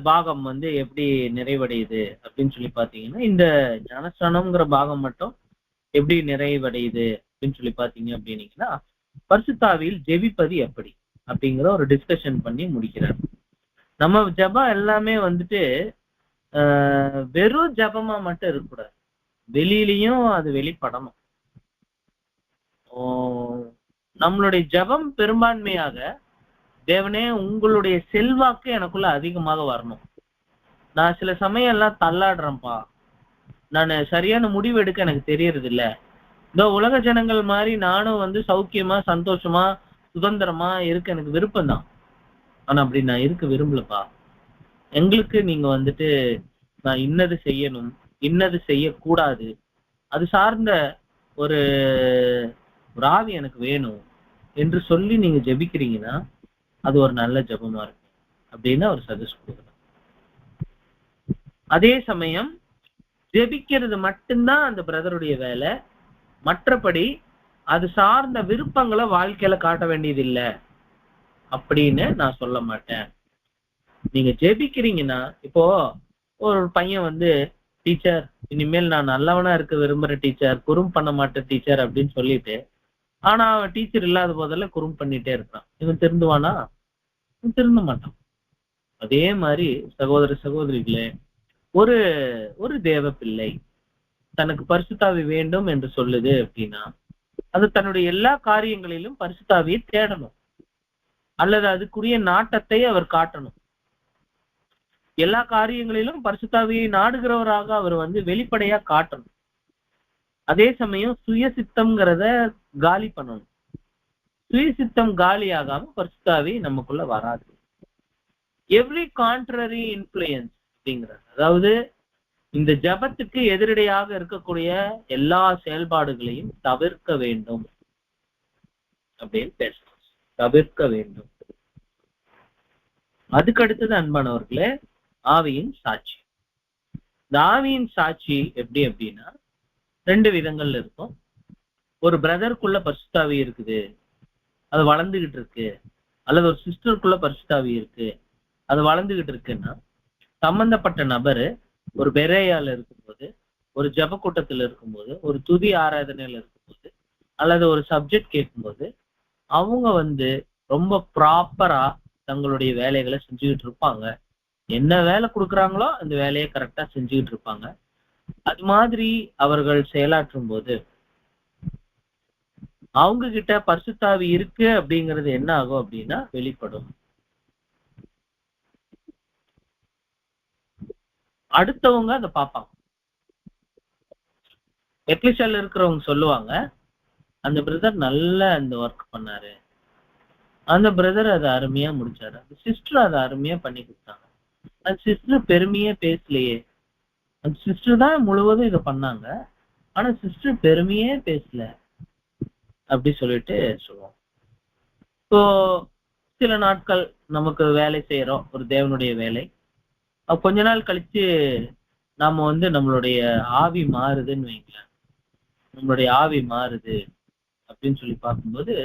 பாகம் எப்படி நிறைவடையுது அப்படின்னு சொல்லி பாத்தீங்கன்னா, இந்த ஞானஸ்நானம்ங்கிற பாகம் மட்டும் எப்படி நிறைவடையுது அப்படின்னு சொல்லி பாத்தீங்க அப்படின்னீங்கன்னா, பரிசுத்தாவியில் ஜெபிப்பது எப்படி அப்படிங்கிற ஒரு டிஸ்கஷன் பண்ணி முடிக்கிறார். நம்ம ஜெபம் எல்லாமே வெறும் ஜெபமா மட்டும் இருக்கக்கூடாது, வெளியிலையும் அது வெளிப்படணும். நம்மளுடைய ஜெபம் பெரும்பான்மையாக தேவனே உங்களுடைய செல்வாக்கு எனக்குள்ள அதிகமாக வரணும். நான் சில சமயம் எல்லாம் தள்ளாடுறேன்ப்பா, நான் சரியான முடிவு எடுக்க எனக்கு தெரியறது இல்ல. இந்த உலக ஜனங்கள் மாதிரி நானும் சௌக்கியமா சந்தோஷமா சுதந்திரமா இருக்க எனக்கு விருப்பம் தான். ஆனா அப்படி நான் இருக்க விரும்பலப்பா. எங்களுக்கு நீங்க நான் இன்னது செய்யணும், இன்னது செய்யக்கூடாது, அது சார்ந்த ஒரு ஆவி எனக்கு வேணும் என்று சொல்லி நீங்க ஜெபிக்கிறீங்கன்னா அது ஒரு நல்ல ஜெபமா இருக்கு அப்படின்னு அவர் சஜஸ்ட் கொடுக்குறார். அதே சமயம் ஜெபிக்கிறது மட்டும்தான் அந்த பிரதருடைய வேலை. மற்றபடி அது சார்ந்த விருப்பங்களை வாழ்க்கையில காட்ட வேண்டியது இல்லை அப்படின்னு நான் சொல்ல மாட்டேன். நீங்க ஜெபிக்கிறீங்கன்னா, இப்போ ஒரு பையன் டீச்சர் இனிமேல் நான் நல்லவனா இருக்க விரும்புறேன் டீச்சர், குறும் பண்ண மாட்டேன் டீச்சர் அப்படின்னு சொல்லிட்டு, ஆனா அவன் டீச்சர் இல்லாத போதெல்லாம் குறும் பண்ணிட்டே இருக்கான். இவன் திருந்துவானா? திருந்த மாட்டான். அதே மாதிரி சகோதர சகோதரிகளே, ஒரு தேவ பிள்ளை தனக்கு பரிசுத்தாவி வேண்டும் என்று சொல்லுது அப்படின்னா, அது தன்னுடைய எல்லா காரியங்களிலும் பரிசுத்தாவியை தேடணும், அல்லது அதுக்குரிய நாட்டத்தை அவர் காட்டணும். எல்லா காரியங்களிலும் பரிசுத்தாவியை நாடுகிறவராக அவர் வெளிப்படையா காட்டணும். அதே சமயம் சுயசித்தம்ங்கிறத காலி பண்ணணும். சுயசித்தம் காலியாகாம பரிசுத்தாவி நமக்குள்ள வராது. எவ்ரி கான்ட்ரரி இன்ஃப்ளூயன்ஸ், அப்படிங்கிறார். அதாவது இந்த ஜபத்துக்கு எதிரடையாக இருக்கக்கூடிய எல்லா செயல்பாடுகளையும் தவிர்க்க வேண்டும் அப்படின்னு பேசுறோம். தவிர்க்க வேண்டும். அதுக்கு அடுத்தது அன்பானவர்களே ஆவியின் சாட்சி. இந்த ஆவியின் சாட்சி எப்படி அப்படின்னா 2 விதங்கள்ல இருக்கும். ஒரு பிரதருக்குள்ள பரிசுத்தாவி இருக்குது, அது வளர்ந்துகிட்டு இருக்கு, அல்லது ஒரு சிஸ்டருக்குள்ள பரிசுத்தாவி இருக்கு, அது வளர்ந்துகிட்டு இருக்குன்னா, சம்பந்தப்பட்ட நபரு ஒரு பெரேயால இருக்கும்போது, ஒரு ஜப கூட்டத்துல இருக்கும்போது, ஒரு துதி ஆராதனையில இருக்கும்போது, அல்லது ஒரு சப்ஜெக்ட் கேட்கும்போது அவங்க ரொம்ப ப்ராப்பரா தங்களுடைய வேலைகளை செஞ்சுக்கிட்டு இருப்பாங்க. என்ன வேலை கொடுக்குறாங்களோ அந்த வேலையை கரெக்டா செஞ்சுக்கிட்டு இருப்பாங்க. அது மாதிரி அவர்கள் செயலாற்றும் போது அவங்க கிட்ட பரிசுத்தாவி இருக்கு அப்படிங்கிறது என்ன ஆகும் அப்படின்னா வெளிப்படும். அடுத்தவங்க அதை பார்ப்பாங்க. எக்லிஷால இருக்கிறவங்க சொல்லுவாங்க, அந்த பிரதர் நல்ல அந்த ஒர்க் பண்ணாரு, அந்த பிரதர் அதை அருமையா முடிச்சாரு, அந்த சிஸ்டர் அதை அருமையா பண்ணி கொடுத்தாங்க, அந்த சிஸ்டர் பெருமையே பேசலையே, அந்த சிஸ்டர் தான் முழுவதும் இதை பண்ணாங்க, ஆனா சிஸ்டர் பெருமையே பேசல அப்படி சொல்லிட்டு சொல்லுவோம். இப்போ சில நாட்கள் நமக்கு வேலை செய்யறோம், ஒரு தேவனுடைய வேலை. கொஞ்ச நாள் கழிச்சு நாம நம்மளுடைய ஆவி மாறுதுன்னு வைங்களேன். நம்மளுடைய ஆவி மாறுது அப்படின்னு சொல்லி பார்க்கும்போது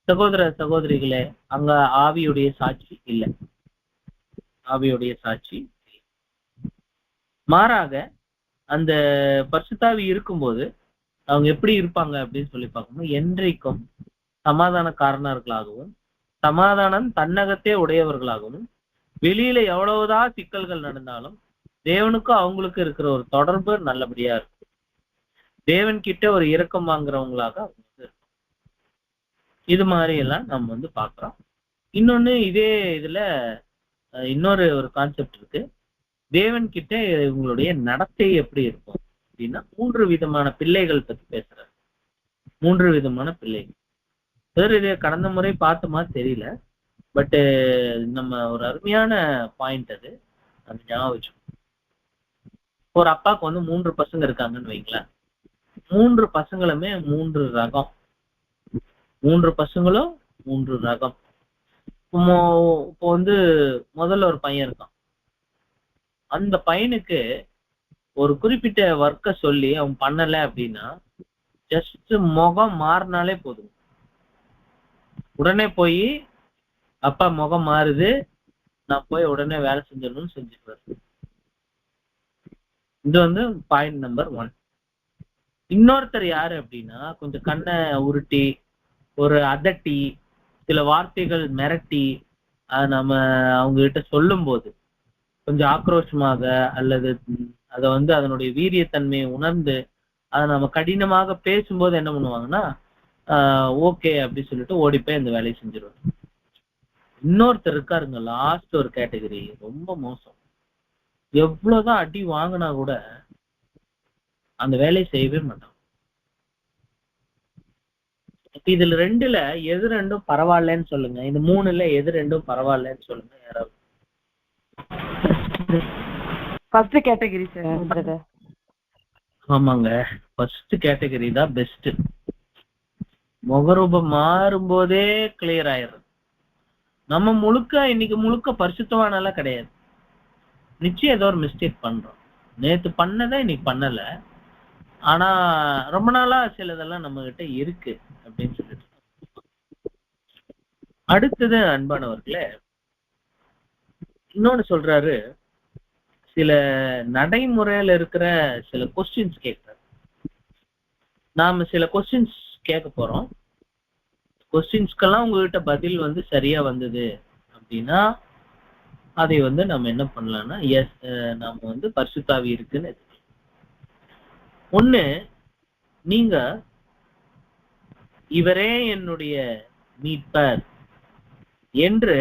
சகோதர சகோதரிகளே, அங்க ஆவியுடைய சாட்சி இல்லை. ஆவியுடைய சாட்சி மாறாக அந்த பரிசுத்தாவி இருக்கும்போது அவங்க எப்படி இருப்பாங்க அப்படின்னு சொல்லி பார்க்கும்போது என்றைக்கும் சமாதானக்காரர்களாகவும் சமாதானம் தன்னகத்தே உடையவர்களாகவும், வெளியில எவ்வளவுதான் சிக்கல்கள் நடந்தாலும் தேவனுக்கும் அவங்களுக்கு இருக்கிற ஒரு தொடர்பு நல்லபடியா இருக்கும். தேவன் கிட்ட ஒரு இரக்கம் வாங்குறவங்களாக அவங்க இருக்கும். இது மாதிரி எல்லாம் நம்ம பாக்குறோம். இன்னொன்னு இதே இதுல இன்னொரு ஒரு கான்செப்ட் இருக்கு. தேவன் கிட்ட இவங்களுடைய நடத்தை எப்படி இருக்கும் அப்படின்னா 3 விதமான பிள்ளைகள் பத்தி பேசுறாரு. 3 விதமான பிள்ளைகள். இதை கடந்த முறை பார்த்தோமா தெரியல, பட் நம்ம ஒரு அருமையான பாயிண்ட் அது ஞாபகம். ஒரு அப்பாவுக்கு 3 பசங்க இருக்காங்கன்னு வைங்களேன். 3 பசங்களுமே 3 ரகம். 3 பசங்களும் 3 ரகம். இப்போ முதல்ல ஒரு பையன் இருக்கான். அந்த பையனுக்கு ஒரு குறிப்பிட்ட ஒர்க்கை சொல்லி அவன் பண்ணல அப்படின்னா ஜஸ்ட் முகம் மாறினாலே போதும், உடனே போய் அப்பா முகம் மாறுது, நான் போய் உடனே வேலை செஞ்சிடணும்னு செஞ்சுட்டு. இது பாயிண்ட் நம்பர் 1. இன்னொருத்தர் யாரு அப்படின்னா கொஞ்சம் கண்ணை உருட்டி ஒரு அதட்டி சில வார்த்தைகள் மிரட்டி நம்ம அவங்க கிட்ட சொல்லும் போது கொஞ்சம் ஆக்ரோஷமாக அல்லது அதை அதனுடைய வீரியத்தன்மையை உணர்ந்து அதை நம்ம கடினமாக பேசும்போது என்ன பண்ணுவாங்கன்னா ஓகே அப்படி சொல்லிட்டு ஓடி போய் அந்த வேலையை செஞ்சிருவாங்க. இன்னொருத்தர் இருக்காருங்க, லாஸ்ட் ஒரு கேட்டகரி, ரொம்ப மோசம். எவ்வளவுதான் அடி வாங்கினா கூட அந்த வேலையை செய்யவே மாட்டான். இதுல 2ல எது 2ம் பரவாயில்லன்னு சொல்லுங்க. இந்த 3ல எது 2ம் பரவாயில்லன்னு சொல்லுங்க யாராவது. First category sir. ஆமாங்க, ஃபர்ஸ்ட் கேட்டகரி தான் பெஸ்ட். முகரூபம் மாறும் போதே கிளியர் ஆயிடும். நம்ம இன்னைக்கு முழுக்க பரிசுத்தவானெல்லாம் கிடையாது. நிச்சயம் ஏதோ ஒரு மிஸ்டேக் பண்றோம். நேத்து பண்ணதை இன்னைக்கு பண்ணல, ஆனா ரொம்ப நாளா சிலதெல்லாம் நம்ம கிட்ட இருக்கு அப்படின்னு சொல்லிட்டு. அடுத்தது அன்பானவர்களே இன்னொன்னு சொல்றாரு, சில நடைமுறையில இருக்கிற சில கொஸ்டின்ஸ் கேட்கிறாரு. நாம சில கொஸ்டின்ஸ் கேட்க போறோம். கொஸ்டின்ஸ்க்கெல்லாம் உங்ககிட்ட பதில் சரியா வந்தது அப்படின்னா அதை நம்ம என்ன பண்ணலாம்னா எஸ் நாம பரிசுத்தாவி இருக்குன்னு. ஒண்ணு, நீங்க இவரே என்னுடைய மீட்பர் என்று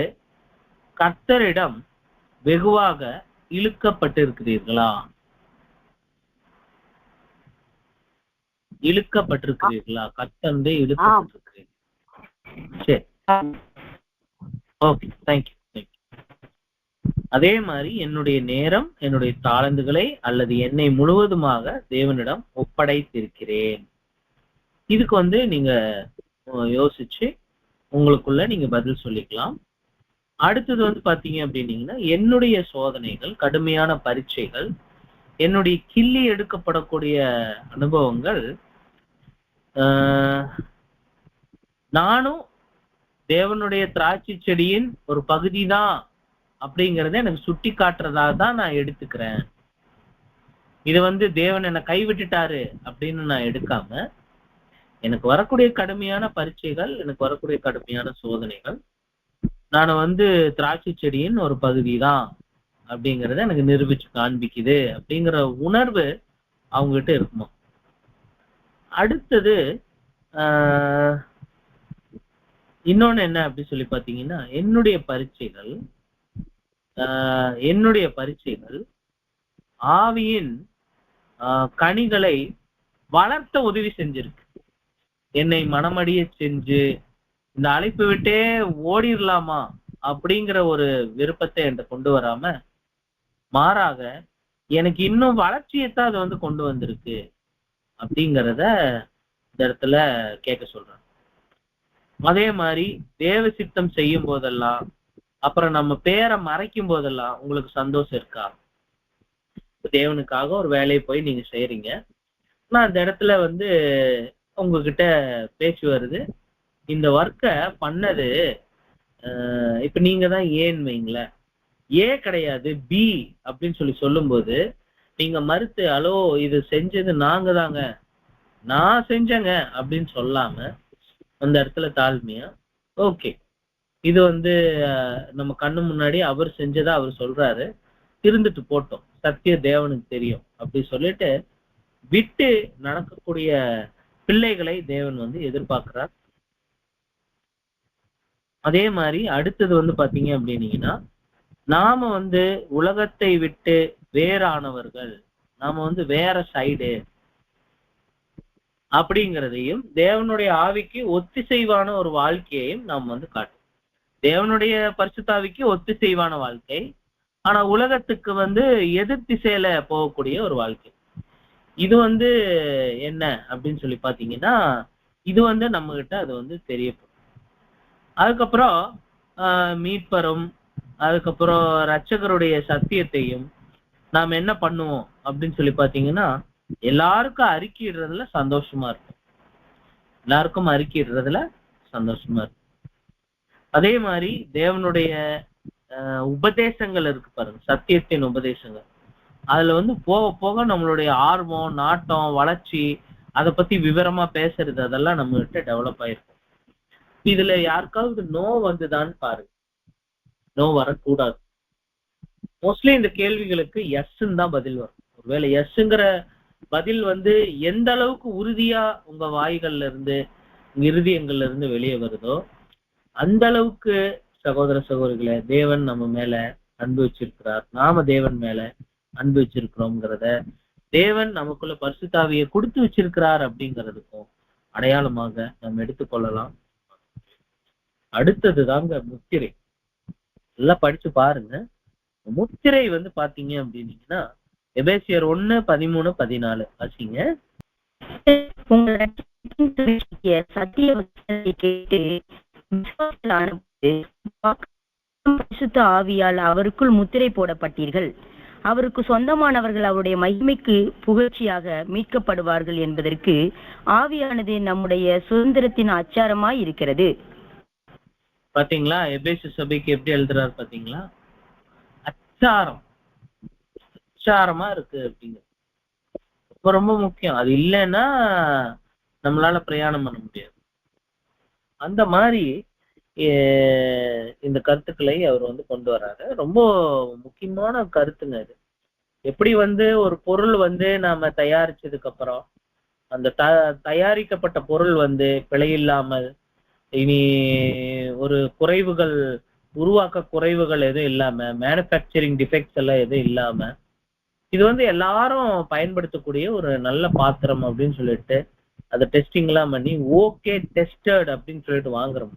கர்த்தரிடம் வெகுவாக இழுக்கப்பட்டிருக்கிறீர்களா? கர்த்தருடைய இழுக்கப்பட்டிருக்கிறீர்கள். சரி, ஓகே, தேங்க்யூ. அதே மாதிரி என்னுடைய நேரம், என்னுடைய தாளந்துகளை அல்லது என்னை முழுவதுமாக தேவனிடம் ஒப்படைத்திருக்கிறேன். இதுக்கு நீங்க யோசிச்சு உங்களுக்குள்ள நீங்க பதில் சொல்லிக்கலாம். அடுத்தது பாத்தீங்க அப்படின்னீங்கன்னா, என்னுடைய சோதனைகள், கடுமையான பரீட்சைகள், என்னுடைய கிள்ளி எடுக்கப்படக்கூடிய அனுபவங்கள் நானும் தேவனுடைய திராட்சை செடியின் ஒரு பகுதி தான் அப்படிங்கறத எனக்கு சுட்டி காட்டுறதா தான் நான் எடுத்துக்கிறேன். இது தேவன் என்னை கைவிட்டுட்டாரு அப்படின்னு நான் எடுக்காம, எனக்கு வரக்கூடிய கடுமையான பரீட்சைகள், எனக்கு வரக்கூடிய கடுமையான சோதனைகள், நான் திராட்சை செடியின் ஒரு பகுதி தான் அப்படிங்கறத எனக்கு நிரூபிச்சு காண்பிக்குது அப்படிங்கிற உணர்வு அவங்க கிட்ட இருக்குமா. அடுத்தது இன்னொன்னு என்ன அப்படி சொல்லி பாத்தீங்கன்னா, என்னுடைய பரீட்சைகள் ஆவியின் கனிகளை வளர்த்த உதவி செஞ்சிருக்கு. என்னை மனமடிய செஞ்சு இந்த அழைப்பு விட்டே ஓடிடலாமா அப்படிங்கிற ஒரு விருப்பத்தை என்கிட்ட கொண்டு வராம, மாறாக எனக்கு இன்னும் வளர்ச்சியைத்தான் அது கொண்டு வந்திருக்கு அப்படிங்கிறத இந்த இடத்துல கேட்க சொல்றேன். அதே மாதிரி தேவ சித்தம் செய்யும் போதெல்லாம், அப்புறம் நம்ம பேரை மறைக்கும் போதெல்லாம் உங்களுக்கு சந்தோஷம் இருக்கா? தேவனுக்காக ஒரு வேலையை போய் நீங்க செய்யறீங்க, நான் அந்த இடத்துல உங்ககிட்ட பேச்சு வருது, இந்த ஒர்க்கை பண்ணது இப்ப நீங்க தான் ஏன்னு வைங்களேன், ஏ கிடையாது பி அப்படின்னு சொல்லும்போது நீங்க மறுத்து, அலோ இது செஞ்சது நாங்க தாங்க, நான் செஞ்சேங்க அப்படின்னு சொல்லாம அந்த இடத்துல தாழ்மையா, ஓகே இது நம்ம கண்ணு முன்னாடி அவர் செஞ்சதா அவர் சொல்றாரு, இருந்துட்டு போட்டோம், சத்திய தேவனுக்கு தெரியும் அப்படி சொல்லிட்டு விட்டு நடக்கக்கூடிய பிள்ளைகளை தேவன் எதிர்பார்க்கிறார். அதே மாதிரி அடுத்தது பாத்தீங்க அப்படின்னீங்கன்னா, நாம உலகத்தை விட்டு வேறானவர்கள், நாம வேற சைடு அப்படிங்கிறதையும் தேவனுடைய ஆவிக்கு ஒத்திசைவான ஒரு வாழ்க்கையையும் நாம் காட்டும். தேவனுடைய பரிசுத்தாவிக்கு ஒத்திசைவான வாழ்க்கை, ஆனா உலகத்துக்கு எதிர் திசையில போகக்கூடிய ஒரு வாழ்க்கை. இது என்ன அப்படின்னு சொல்லி பாத்தீங்கன்னா, இது நம்ம கிட்ட அது தெரியப்படும். அதுக்கப்புறம் மீட்பரும் அதுக்கப்புறம் ரட்சகருடைய சத்தியத்தையும் நாம் என்ன பண்ணுவோம் அப்படின்னு சொல்லி பாத்தீங்கன்னா, எல்லாருக்கும் அறிக்கையிடுறதுல சந்தோஷமா இருக்கும். எல்லாருக்கும் அறிக்கையிடுறதுல சந்தோஷமா இருக்கும். அதே மாதிரி தேவனுடைய உபதேசங்கள் இருக்கு பாருங்க, சத்தியத்தின் உபதேசங்கள், அதுல போக போக நம்மளுடைய ஆர்வம், நாட்டம், வளர்ச்சி, அதை பத்தி விவரமா பேசுறது, அதெல்லாம் நம்ம கிட்ட டெவலப் ஆயிருக்கும். இதுல யாருக்காவது நோ வந்துதான்னு பாருங்க, நோ வரக்கூடாது. மோஸ்ட்லி இந்த கேள்விகளுக்கு எஸ்ன்னு தான் பதில் வரும். ஒருவேளை எஸ்ங்கிற பதில் எந்த அளவுக்கு உறுதியா உங்க வாய்கள்ல இருந்து, இருதயங்கள்ல இருந்து வெளியே வருதோ, அந்த அளவுக்கு சகோதர சகோதரிகளை தேவன் நம்ம மேல அன்பு வச்சிருக்கிறார், நாம தேவன் மேல அன்பு வச்சிருக்கிறோம்ங்கிறத, தேவன் நமக்குள்ள பரிசுத்தாவியை கொடுத்து வச்சிருக்கிறார் அப்படிங்கிறதுக்கும் அடையாளமாக நம்ம எடுத்துக்கொள்ளலாம். அடுத்தது தாங்க முத்திரை. எல்லாம் படிச்சு பாருங்க. முத்திரை பாத்தீங்க அப்படின்னீங்கன்னா, எபேசியர் 1:13-14 வாசிங்க. சத்திய வசனத்தை கேட்டு பரிசுத்த ஆவியால் அவருக்குள் முத்திரை போடப்பட்டீர்கள். அவருக்கு சொந்தமானவர்கள் அவருடைய மகிமைக்கு புகழ்ச்சியாக மீட்கப்படுவார்கள் என்பதற்கு ஆவியானது நம்முடைய சுதந்திரத்தின் அச்சாரமாய் இருக்கிறது. பாத்தீங்களா, எபேசு சபைக்கு எப்படி எழுதுறாரு பாத்தீங்களா? அச்சாரம், அச்சாரமா இருக்கு அப்படிங்க. ரொம்ப ரொம்ப முக்கியம். அது இல்லைன்னா நம்மளால பிரயாணம் பண்ண முடியாது. அந்த மாதிரி இந்த கருத்துக்களை அவர் கொண்டு வர்றாரு. ரொம்ப முக்கியமான கருத்துங்க இது. எப்படி ஒரு பொருள் நாம தயாரிச்சதுக்கு அப்புறம் அந்த தயாரிக்கப்பட்ட பொருள் பிழையில்லாமல், இனி ஒரு குறைவுகள், உருவாக்க குறைவுகள் எதுவும் இல்லாம, மேனுஃபேக்சரிங் டிஃபெக்ட்ஸ் எல்லாம் எதுவும் இல்லாம, இது எல்லாரும் பயன்படுத்தக்கூடிய ஒரு நல்ல பாத்திரம் அப்படின்னு சொல்லிட்டு அதை டெஸ்டிங் எல்லாம் பண்ணி ஓகே டெஸ்டட் அப்படின்னு சொல்லிட்டு வாங்குறோம்.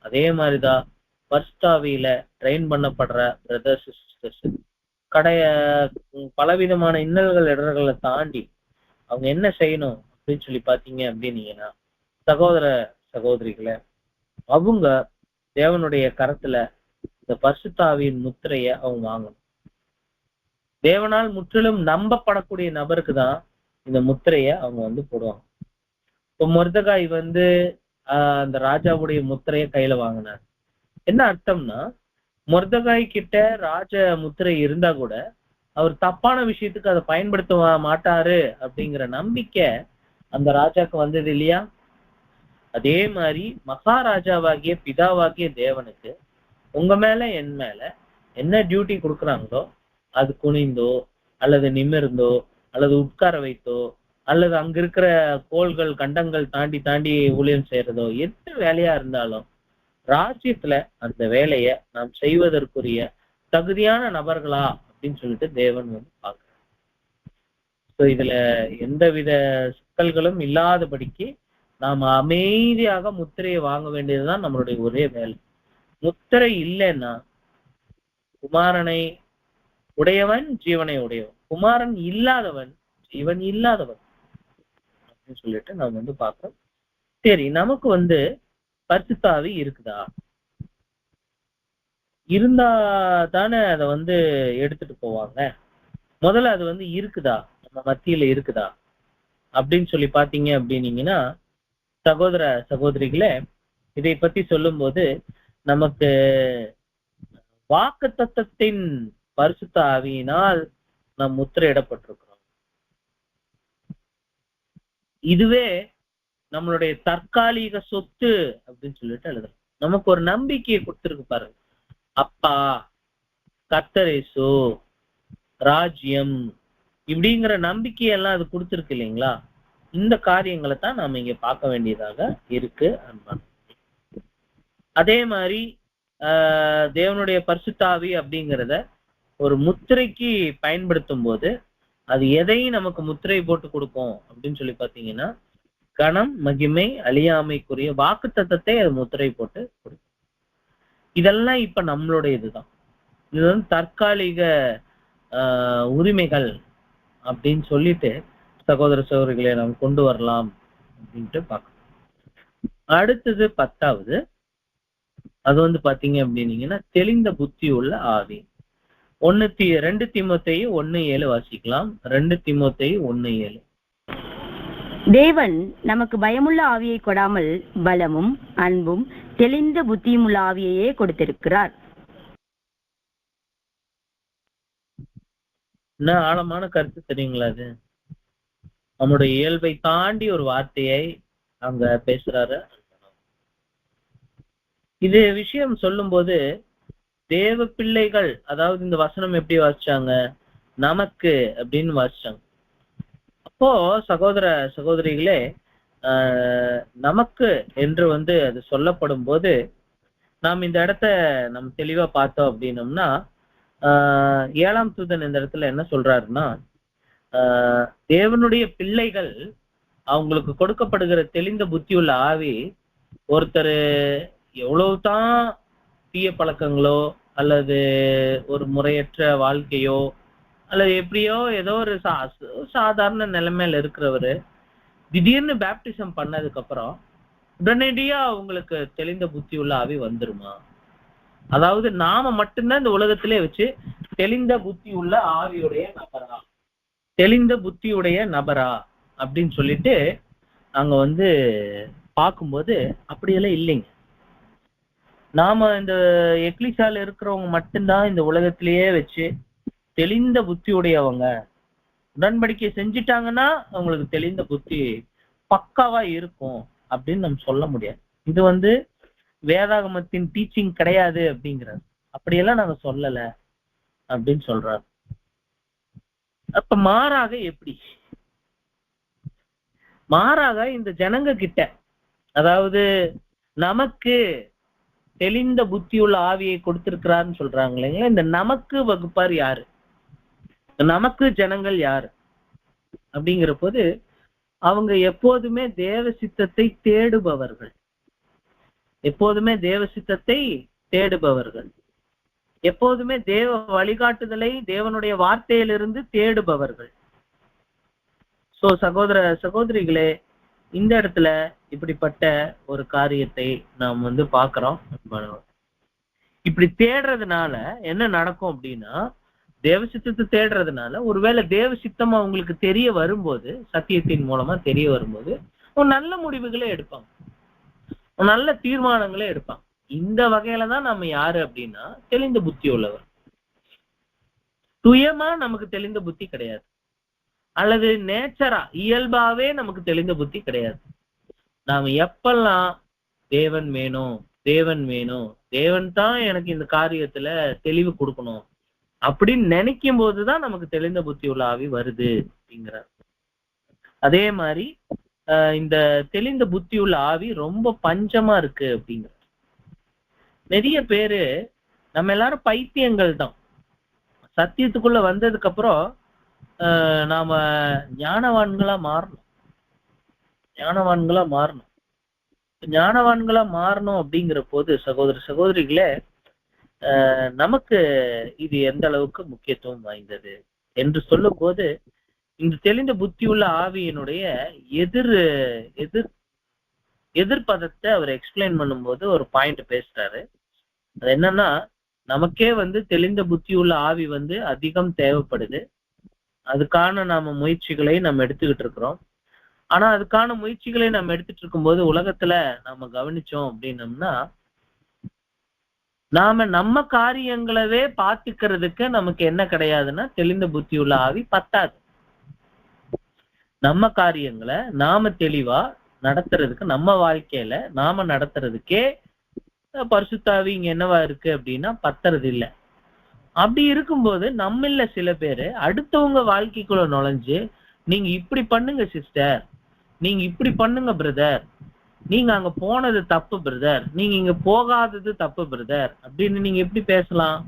அதே மாதிரிதான் பரிசுத்தாவியில ட்ரெயின் பண்ணப்படுற பிரதர்ஸ் சிஸ்டர்ஸ் பலவிதமான இன்னல்கள் இடர்களை தாண்டி அவங்க என்ன செய்யணும் அப்படின்னு சொல்லி பாத்தீங்க அப்படின்னீங்கன்னா, சகோதர சகோதரிகளை அவங்க தேவனுடைய கரத்துல இந்த பரிசுத்தாவியின் முத்திரைய அவங்க வாங்கணும். தேவனால் முற்றிலும் நம்பப்படக்கூடிய நபருக்கு தான் இந்த முத்திரைய அவங்க போடுவாங்க. இப்போ மொர்தெகாய் அந்த ராஜாவுடைய முத்திரைய கையில வாங்கினார். என்ன அர்த்தம்னா, மொர்தெகாய் கிட்ட ராஜ முத்திரை இருந்தா கூட அவர் தப்பான விஷயத்துக்கு அதை பயன்படுத்த மாட்டாரு அப்படிங்கிற நம்பிக்கை அந்த ராஜாக்கு வந்தது இல்லையா? அதே மாதிரி மகாராஜாவாகிய பிதாவாகிய தேவனுக்கு உங்க மேல என் மேல என்ன டியூட்டி கொடுக்குறாங்களோ அது குனிந்தோ அல்லது நிமிர்ந்தோ அல்லது உட்கார வைத்தோ அல்லது அங்க இருக்கிற கோள்கள் கண்டங்கள் தாண்டி தாண்டி ஊழியம் செய்யறதோ எந்த வேலையா இருந்தாலும் ராஜ்யத்துல அந்த வேலைய நாம் செய்வதற்குரிய தகுதியான நபர்களா அப்படின்னு சொல்லிட்டு தேவன் பார்க்கிறார். இதுல எந்தவித சிக்கல்களும் இல்லாதபடிக்கு நாம அமைதியாக முத்திரையை வாங்க வேண்டியதுதான் நம்மளுடைய ஒரே வேலை. முத்திரை இல்லைன்னா குமாரனை உடையவன் ஜீவனை உடையவன், குமாரன் இல்லாதவன் ஜீவன் இல்லாதவன் அப்படின்னு சொல்லிட்டு நாம் பார்க்கிறோம். சரி, நமக்கு பரிசுத்தாவி இருக்குதா? இருந்தா தானே அதை எடுத்துட்டு போவாங்க. முதல்ல அது இருக்குதா, நம்ம மத்தியில இருக்குதா அப்படின்னு சொல்லி பாத்தீங்க அப்படின்னீங்கன்னா, சகோதர சகோதரிகளே, இதை பத்தி சொல்லும் போது நமக்கு வாக்குத்தத்தத்தின் பரிசுத்த ஆவியினால் நாம் முத்திரையிடப்பட்டிருக்கிறோம். இதுவே நம்மளுடைய தற்காலிக சொத்து அப்படின்னு சொல்லிட்டு எழுதுறோம். நமக்கு ஒரு நம்பிக்கையை கொடுத்துருக்கு பாருங்க. அப்பா, கர்த்தரேசு, ராஜ்யம் இப்படிங்கிற நம்பிக்கையெல்லாம் அது கொடுத்துருக்கு இல்லைங்களா? இந்த காரியங்களை தான் நாம இங்க பார்க்க வேண்டியதாக இருக்கு அன்பான். அதே மாதிரி தேவனுடைய பரிசுத்தாவி அப்படிங்கிறத ஒரு முத்திரைக்கு பயன்படுத்தும் போது அது எதையும் நமக்கு முத்திரை போட்டு கொடுக்கும் அப்படின்னு சொல்லி பாத்தீங்கன்னா, கணம், மகிமை, அழியாமைக்குரிய வாக்குத்தத்தத்தை அது முத்திரை போட்டு கொடுக்கும். இதெல்லாம் இப்ப நம்மளுடைய இதுதான். இது தற்காலிக உரிமைகள் அப்படின்னு சொல்லிட்டு சகோதர சகோதரிகளை நாம் கொண்டு வரலாம் அப்படின்ட்டு பார்க்கணும். அடுத்தது 10வது, அது பாத்தீங்க அப்படின்னீங்கன்னா தெளிந்த புத்தி உள்ள ஆவி. 2 தீமோத்தேயு 1:7 வாசிக்கலாம். 2 தீமோத்தேயு 1:7. தேவன் நமக்கு பயமுள்ள ஆவியை கொடாமல் பலமும் அன்பும் தெளிந்த புத்தியும் உள்ள ஆவியையே கொடுத்திருக்கிறார். என்ன ஆழமான கருத்து தெரியுங்களா? அது நம்முடைய இயல்பை தாண்டி ஒரு வார்த்தையை அங்க பேசுறாரு. இது விஷயம் சொல்லும் போது தேவ பிள்ளைகள், அதாவது இந்த வசனம் எப்படி வாசிச்சாங்க, நமக்கு அப்படின்னு வாசிச்சாங்க. அப்போ சகோதர சகோதரிகளே, நமக்கு என்று அது சொல்லப்படும் போது நாம் இந்த இடத்த நம்ம தெளிவா பார்த்தோம் அப்படின்னோம்னா, 7ஆம் தூதன் இந்த இடத்துல என்ன சொல்றாருன்னா, தேவனுடைய பிள்ளைகள் அவங்களுக்கு கொடுக்கப்படுகிற தெளிந்த புத்தி உள்ள ஆவி, ஒருத்தர் எவ்வளவுதான் தீய பழக்கங்களோ அல்லது ஒரு முறையற்ற வாழ்க்கையோ அல்லது எப்படியோ ஏதோ ஒரு சாதாரண நிலைமையில இருக்கிறவரு திடீர்னு பேப்டிசம் பண்ணதுக்கு அப்புறம் உடனடியா அவங்களுக்கு தெளிந்த புத்தி உள்ள ஆவி வந்துருமா? அதாவது நாம மட்டும்தான் இந்த உலகத்திலே வச்சு தெளிந்த புத்தி உள்ள ஆவியுடைய நபரா, தெளிந்த புத்தியுடைய நபரா அப்படின்னு சொல்லிட்டு அங்க பார்க்கும்போது அப்படியெல்லாம் இல்லைங்க. நாம இந்த எக்லிசால இருக்கிறவங்க மட்டும்தான் இந்த உலகத்திலேயே வச்சு தெளிந்த புத்தி உடையவங்க. உடன்படிக்கை செஞ்சிட்டாங்கன்னா அவங்களுக்கு தெளிந்த புத்தி பக்காவா இருக்கும் அப்படின்னு நம்ம சொல்ல முடியாது. இது வேதாகமத்தின் டீச்சிங் கிடையாது அப்படிங்கிறார். அப்படியெல்லாம் நாங்க சொல்லல அப்படின்னு சொல்றாரு. அப்ப மாறாக எப்படி? மாறாக இந்த ஜனங்க கிட்ட, அதாவது நமக்கு தெளிந்த புத்தியுள்ள ஆவியை கொடுத்திருக்கிறாருன்னு சொல்றாங்க இல்லைங்களா? இந்த நமக்கு வகுப்பார் யாரு, நமக்கு ஜனங்கள் யாரு அப்படிங்கிற போது அவங்க எப்போதுமே தேவ சித்தத்தை தேடுபவர்கள், எப்போதுமே தேவ சித்தத்தை தேடுபவர்கள். எப்போதுமே தேவ வழிகாட்டுதலை தேவனுடைய வார்த்தையிலிருந்து தேடுபவர்கள். சோ சகோதர சகோதரிகளே, இந்த இடத்துல இப்படிப்பட்ட ஒரு காரியத்தை நாம் பாக்குறோம். இப்படி தேடுறதுனால என்ன நடக்கும் அப்படின்னா, தேவ சித்தத்தை தேடுறதுனால ஒருவேளை தேவ சித்தம் அவங்களுக்கு தெரிய வரும்போது, சத்தியத்தின் மூலமா தெரிய வரும்போது ஒரு நல்ல முடிவுகளே எடுப்பாங்க, ஒரு நல்ல தீர்மானங்களே எடுப்பாங்க. இந்த வகையில தான் நம்ம யாரு அப்படின்னா தெளிந்த புத்தி உள்ளவர். சுயமா நமக்கு தெளிந்த புத்தி கிடையாது, அல்லது நேச்சரா இயல்பாவே நமக்கு தெளிந்த புத்தி கிடையாது. நாம எப்பெல்லாம் தேவன் வேணும், தேவன் வேணும், தேவன் தான் எனக்கு இந்த காரியத்துல தெளிவு கொடுக்கணும் அப்படின்னு நினைக்கும் போதுதான் நமக்கு தெளிந்த புத்தி உள்ள ஆவி வருது அப்படிங்கிறார். அதே மாதிரி இந்த தெளிந்த புத்தி உள்ள ஆவி ரொம்ப பஞ்சமா இருக்கு அப்படிங்கிற. நிறைய பேரு நம்ம எல்லாரும் பைத்தியங்கள் தான். சத்தியத்துக்குள்ள வந்ததுக்கு அப்புறம் நாம ஞானவான்களா மாறணும். ஞானவான்களா மாறணும் அப்படிங்கிற போது சகோதர சகோதரிகளே, நமக்கு இது எந்த அளவுக்கு முக்கியத்துவம் வாய்ந்தது என்று சொல்லும் போது, இந்த தெளிந்த புத்தியுள்ள ஆவியினுடைய எதிர்பதத்தை அவர் எக்ஸ்பிளைன் பண்ணும்போது ஒரு பாயிண்ட் பேசுறாரு. அது என்னன்னா, நமக்கே தெளிந்த புத்தியுள்ள ஆவி அதிகம் தேவைப்படுது. அதுக்கான நாம முயற்சிகளை நம்ம எடுத்துக்கிட்டு இருக்கிறோம். ஆனா அதுக்கான முயற்சிகளை நம்ம எடுத்துட்டு இருக்கும்போது உலகத்துல நாம கவனிச்சோம் அப்படின்னம்னா, நாம நம்ம காரியங்களவே பார்த்துக்கிறதுக்கு நமக்கு என்ன கிடையாதுன்னா தெளிந்த புத்தியுள்ள ஆவி பத்தாது. நம்ம காரியங்களை நாம தெளிவா நடத்துறதுக்கு, நம்ம வாழ்க்கையில நாம நடத்துறதுக்கே பரிசுத்தாவி இங்க என்னவா இருக்கு அப்படின்னா பத்துறது இல்லை. அப்படி இருக்கும்போது நம்மள சில பேரு அடுத்தவங்க வாழ்க்கைக்குள்ள நுழைஞ்சு, நீங்க இப்படி பண்ணுங்க சிஸ்டர், நீங்க இப்படி பண்ணுங்க பிரதர், நீங்க அங்க போனது தப்பு பிரதர், நீங்க இங்க போகாதது தப்பு பிரதர் அப்படின்னு நீங்க எப்படி பேசலாம்?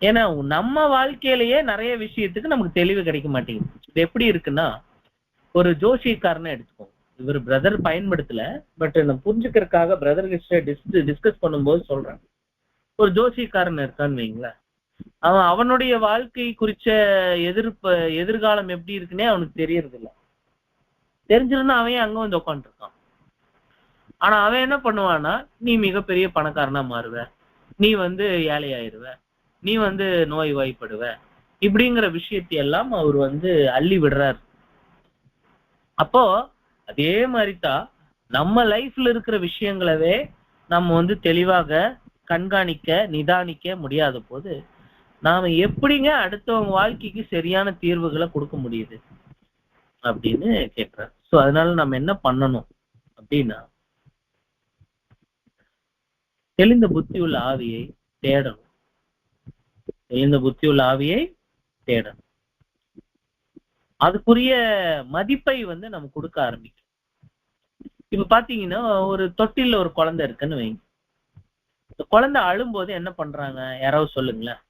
ஏன்னா நம்ம வாழ்க்கையிலேயே நிறைய விஷயத்துக்கு நமக்கு தெளிவு கிடைக்க மாட்டேங்குது. இது எப்படி இருக்குன்னா, ஒரு ஜோசியக்காரனை எடுத்துக்கோங்க. இவர் பிரதர் பயன்படுத்தல, பட் நான் புரிஞ்சுக்கிறதுக்காக பிரதர் கிட்ட டிஸ்கஸ் பண்ணும்போது சொல்றேன். ஒரு ஜோசியக்காரன் இருக்கான்னு வைங்களேன், அவனுடைய வாழ்க்கை குறிச்ச எதிர்காலம் எப்படி இருக்குன்னே அவனுக்கு தெரியறது இல்லை. தெரிஞ்சிருந்தா அவன் அங்க உட்காந்துருக்கான். ஆனா அவன் என்ன பண்ணுவான்னா, நீ மிகப்பெரிய பணக்காரனா மாறுவ, நீ ஏழையாயிருவ, நீ நோய் வாய்ப்படுவ, இப்படிங்கிற விஷயத்தை எல்லாம் அவர் அள்ளி விடுறார். அப்போ அதே மாதிரிதான் நம்ம லைஃப்ல இருக்கிற விஷயங்களவே நம்ம தெளிவாக கண்காணிக்க நிதானிக்க முடியாத போது நாம எப்படிங்க அடுத்தவங்க வாழ்க்கைக்கு சரியான தீர்வுகளை கொடுக்க முடியுது அப்படின்னு கேட்கிறார். சோ அதனால நம்ம என்ன பண்ணணும் அப்படின்னா, தெளிந்த புத்தியுள்ள ஆவியை தேடணும். தெளிந்த புத்தியுள்ள ஆவியை தேடணும். அதுக்குரிய மதிப்பை நம்ம கொடுக்க ஆரம்பிக்கும். இப்ப பாத்தீங்கன்னா, ஒரு தொட்டில ஒரு குழந்தை இருக்குன்னு வைங்க. இந்த குழந்தை அழும்போது என்ன பண்றாங்க, யாராவது சொல்லுங்களேன்?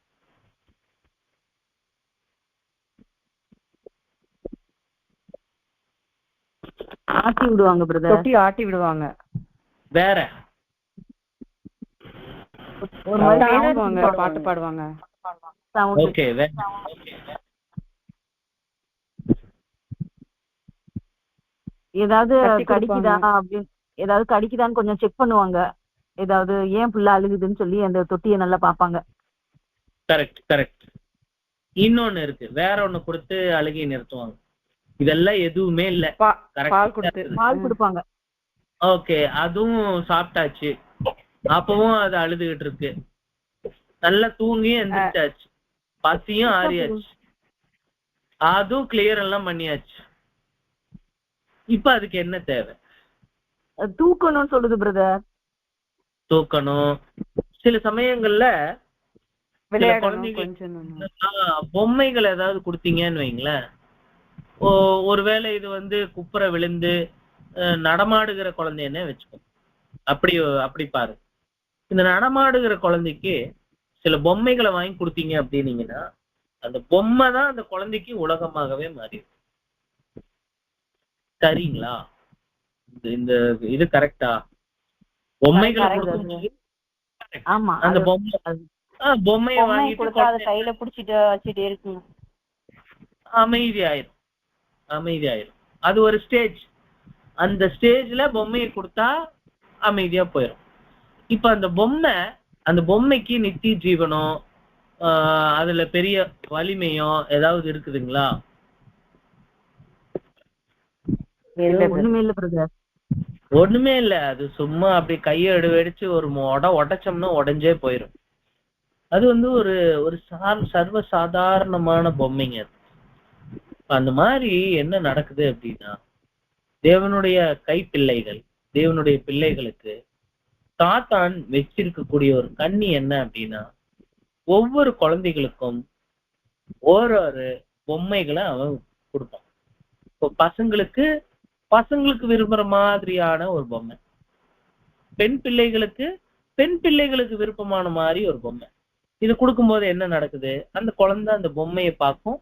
ஆட்டி விடுவாங்க பிரதர். தொட்டி ஆட்டி விடுவாங்க. வேற ஒரு மாதிரி ஆடுவாங்க, பாட்டு பாடுவாங்க. ஓகே. ஏதாவது கடிக்குதா அப்படின்னு, ஏதாவது கடிக்குதான்னு கொஞ்சம் செக் பண்ணுவாங்க. ஏதாவது ஏன் புள்ள அழுகுதுன்னு சொல்லி அந்த தொட்டியை நல்லா பாப்பாங்க. கரெக்ட். இன்னொன்னு இருக்கு, வேற ஒண்ணு கொடுத்து அழுகி நிறுத்துவாங்க. இதெல்லாம் எதுவுமே இல்ல. பால் கொடுப்பாங்க. ஓகே, அதுவும் சாப்பிட்டாச்சு, அப்பவும் அது அழுதுகிட்டு இருக்கு. நல்லா தூங்கி எந்திரிச்சாச்சு, பசியும் ஆறியாச்சு, அதுவும் கிளியர் எல்லாம் பண்ணியாச்சு. இப்ப அதுக்கு என்ன தேவை? தூக்கணும்னு சொல்லுது பிரதர். தூக்கணும். சில சமயங்கள்ல பொம்மைகள் ஏதாவது கொடுத்தீங்கன்னு வைங்களேன், ஒருவேளை இது குப்புற விழுந்து நடமாடுகிற குழந்தைன்னே வச்சுக்கோ. அப்படி பாரு, இந்த நடமாடுகிற குழந்தைக்கு சில பொம்மைகளை வாங்கி கொடுத்தீங்க அப்படின்னீங்கன்னா, அந்த பொம்மை தான் அந்த குழந்தைக்கு உலகமாகவே மாறிடும். சரிங்களா? இந்த இது கரெக்டா? பொம்மைகளை கொடுக்கும்போது ஆமா அந்த அது பொம்மை அது பொம்மையை பொம்மை வாங்கிட்டு கொடுத்தா அதை கையில புடிச்சிட்டு வச்சுட்டே இருக்குங்க. அமைதியாயிரும் அமைதியாயிரும். அது ஒரு ஸ்டேஜ். அந்த ஸ்டேஜ்ல பொம்மையை கொடுத்தா அமைதியா போயிடும். இப்ப அந்த பொம்மைக்கு நித்திய ஜீவனோ அதுல பெரிய வலிமையோ ஏதாவது இருக்குதுங்களா? ஒண்ணுமே இல்ல பிரதர். ஒண்ணுமே இல்ல. அது சும்மா அப்படி கையை வெடிச்சு ஒரு உடைச்சோம்னா உடைஞ்சே போயிடும். அது வந்து ஒரு ஒரு சர்வ சாதாரணமான பொம்மைங்க. அந்த மாதிரி என்ன நடக்குது அப்படின்னா, தேவனுடைய கைப்பிள்ளைகள், தேவனுடைய பிள்ளைகளுக்கு சாத்தான் வச்சிருக்கக்கூடிய ஒரு கண்ணி என்ன அப்படின்னா, ஒவ்வொரு குழந்தைகளுக்கும் ஓரொரு பொம்மைகளை அவன் கொடுப்பான். இப்போ பசங்களுக்கு விரும்புற மாதிரியான ஒரு பொம்மை, பெண் பிள்ளைகளுக்கு விருப்பமான மாதிரி ஒரு பொம்மை. இது கொடுக்கும்போது என்ன நடக்குது? அந்த குழந்தை அந்த பொம்மையை பார்க்கும்,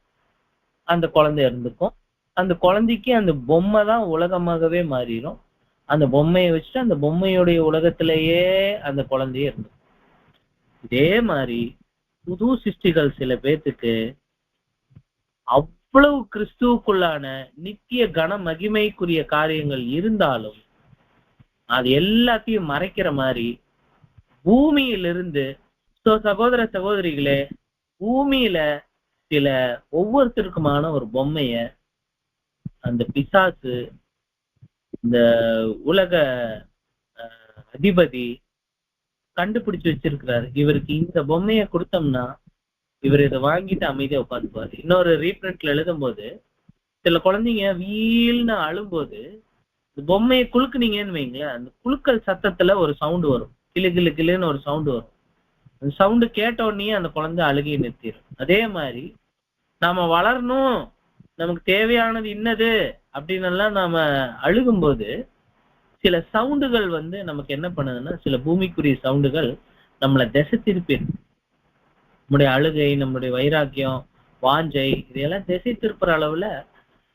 அந்த குழந்தை இருந்துக்கும். அந்த குழந்தைக்கு அந்த பொம்மை தான் உலகமாகவே மாறிடும். அந்த பொம்மையை வச்சுட்டு அந்த பொம்மையுடைய உலகத்திலேயே அந்த குழந்தையே இருந்துக்கும். இதே மாதிரி புது சிருஷ்டிகள் சில பேர்த்துக்கு அவ்வளவு கிறிஸ்துவுக்குள்ளான நித்திய கன மகிமைக்குரிய காரியங்கள் இருந்தாலும் அது எல்லாத்தையும் மறைக்கிற மாதிரி பூமியிலிருந்து, சகோதர சகோதரிகளே, பூமியில சில ஒவ்வொருத்தருக்குமான ஒரு பொம்மைய அந்த பிசாசு, இந்த உலக அதிபதி கண்டுபிடிச்சு வச்சிருக்கிறாரு. இவருக்கு இந்த பொம்மையை கொடுத்தோம்னா இவர் இதை வாங்கிட்டு அமைதியா உட்காந்துக்குவாரு. இன்னொரு ரீப்ரிண்ட்ல எழுதும் போது சில குழந்தைங்க வீல்னு அழும்போது இந்த பொம்மையை குலுக்குனீங்கன்னு வைங்களேன், அந்த குலுக்கல் சத்தத்துல ஒரு சவுண்டு வரும், கிளு கிளு கிளுன்னு ஒரு சவுண்டு வரும். அந்த சவுண்டு கேட்ட உடனே அந்த குழந்தை அழுகையை நிறுத்திடும். அதே மாதிரி நாம வளரணும், நமக்கு தேவையானது இன்னது அப்படின்னு எல்லாம் நாம அழுகும்போது சில சவுண்டுகள் வந்து நமக்கு என்ன பண்ணுதுன்னா, சில பூமிக்குரிய சவுண்டுகள் நம்மளை திசை திருப்பிடும். நம்முடைய அழுகை, நம்முடைய வைராக்கியம், வாஞ்சை, இதையெல்லாம் திசை திருப்புற அளவுல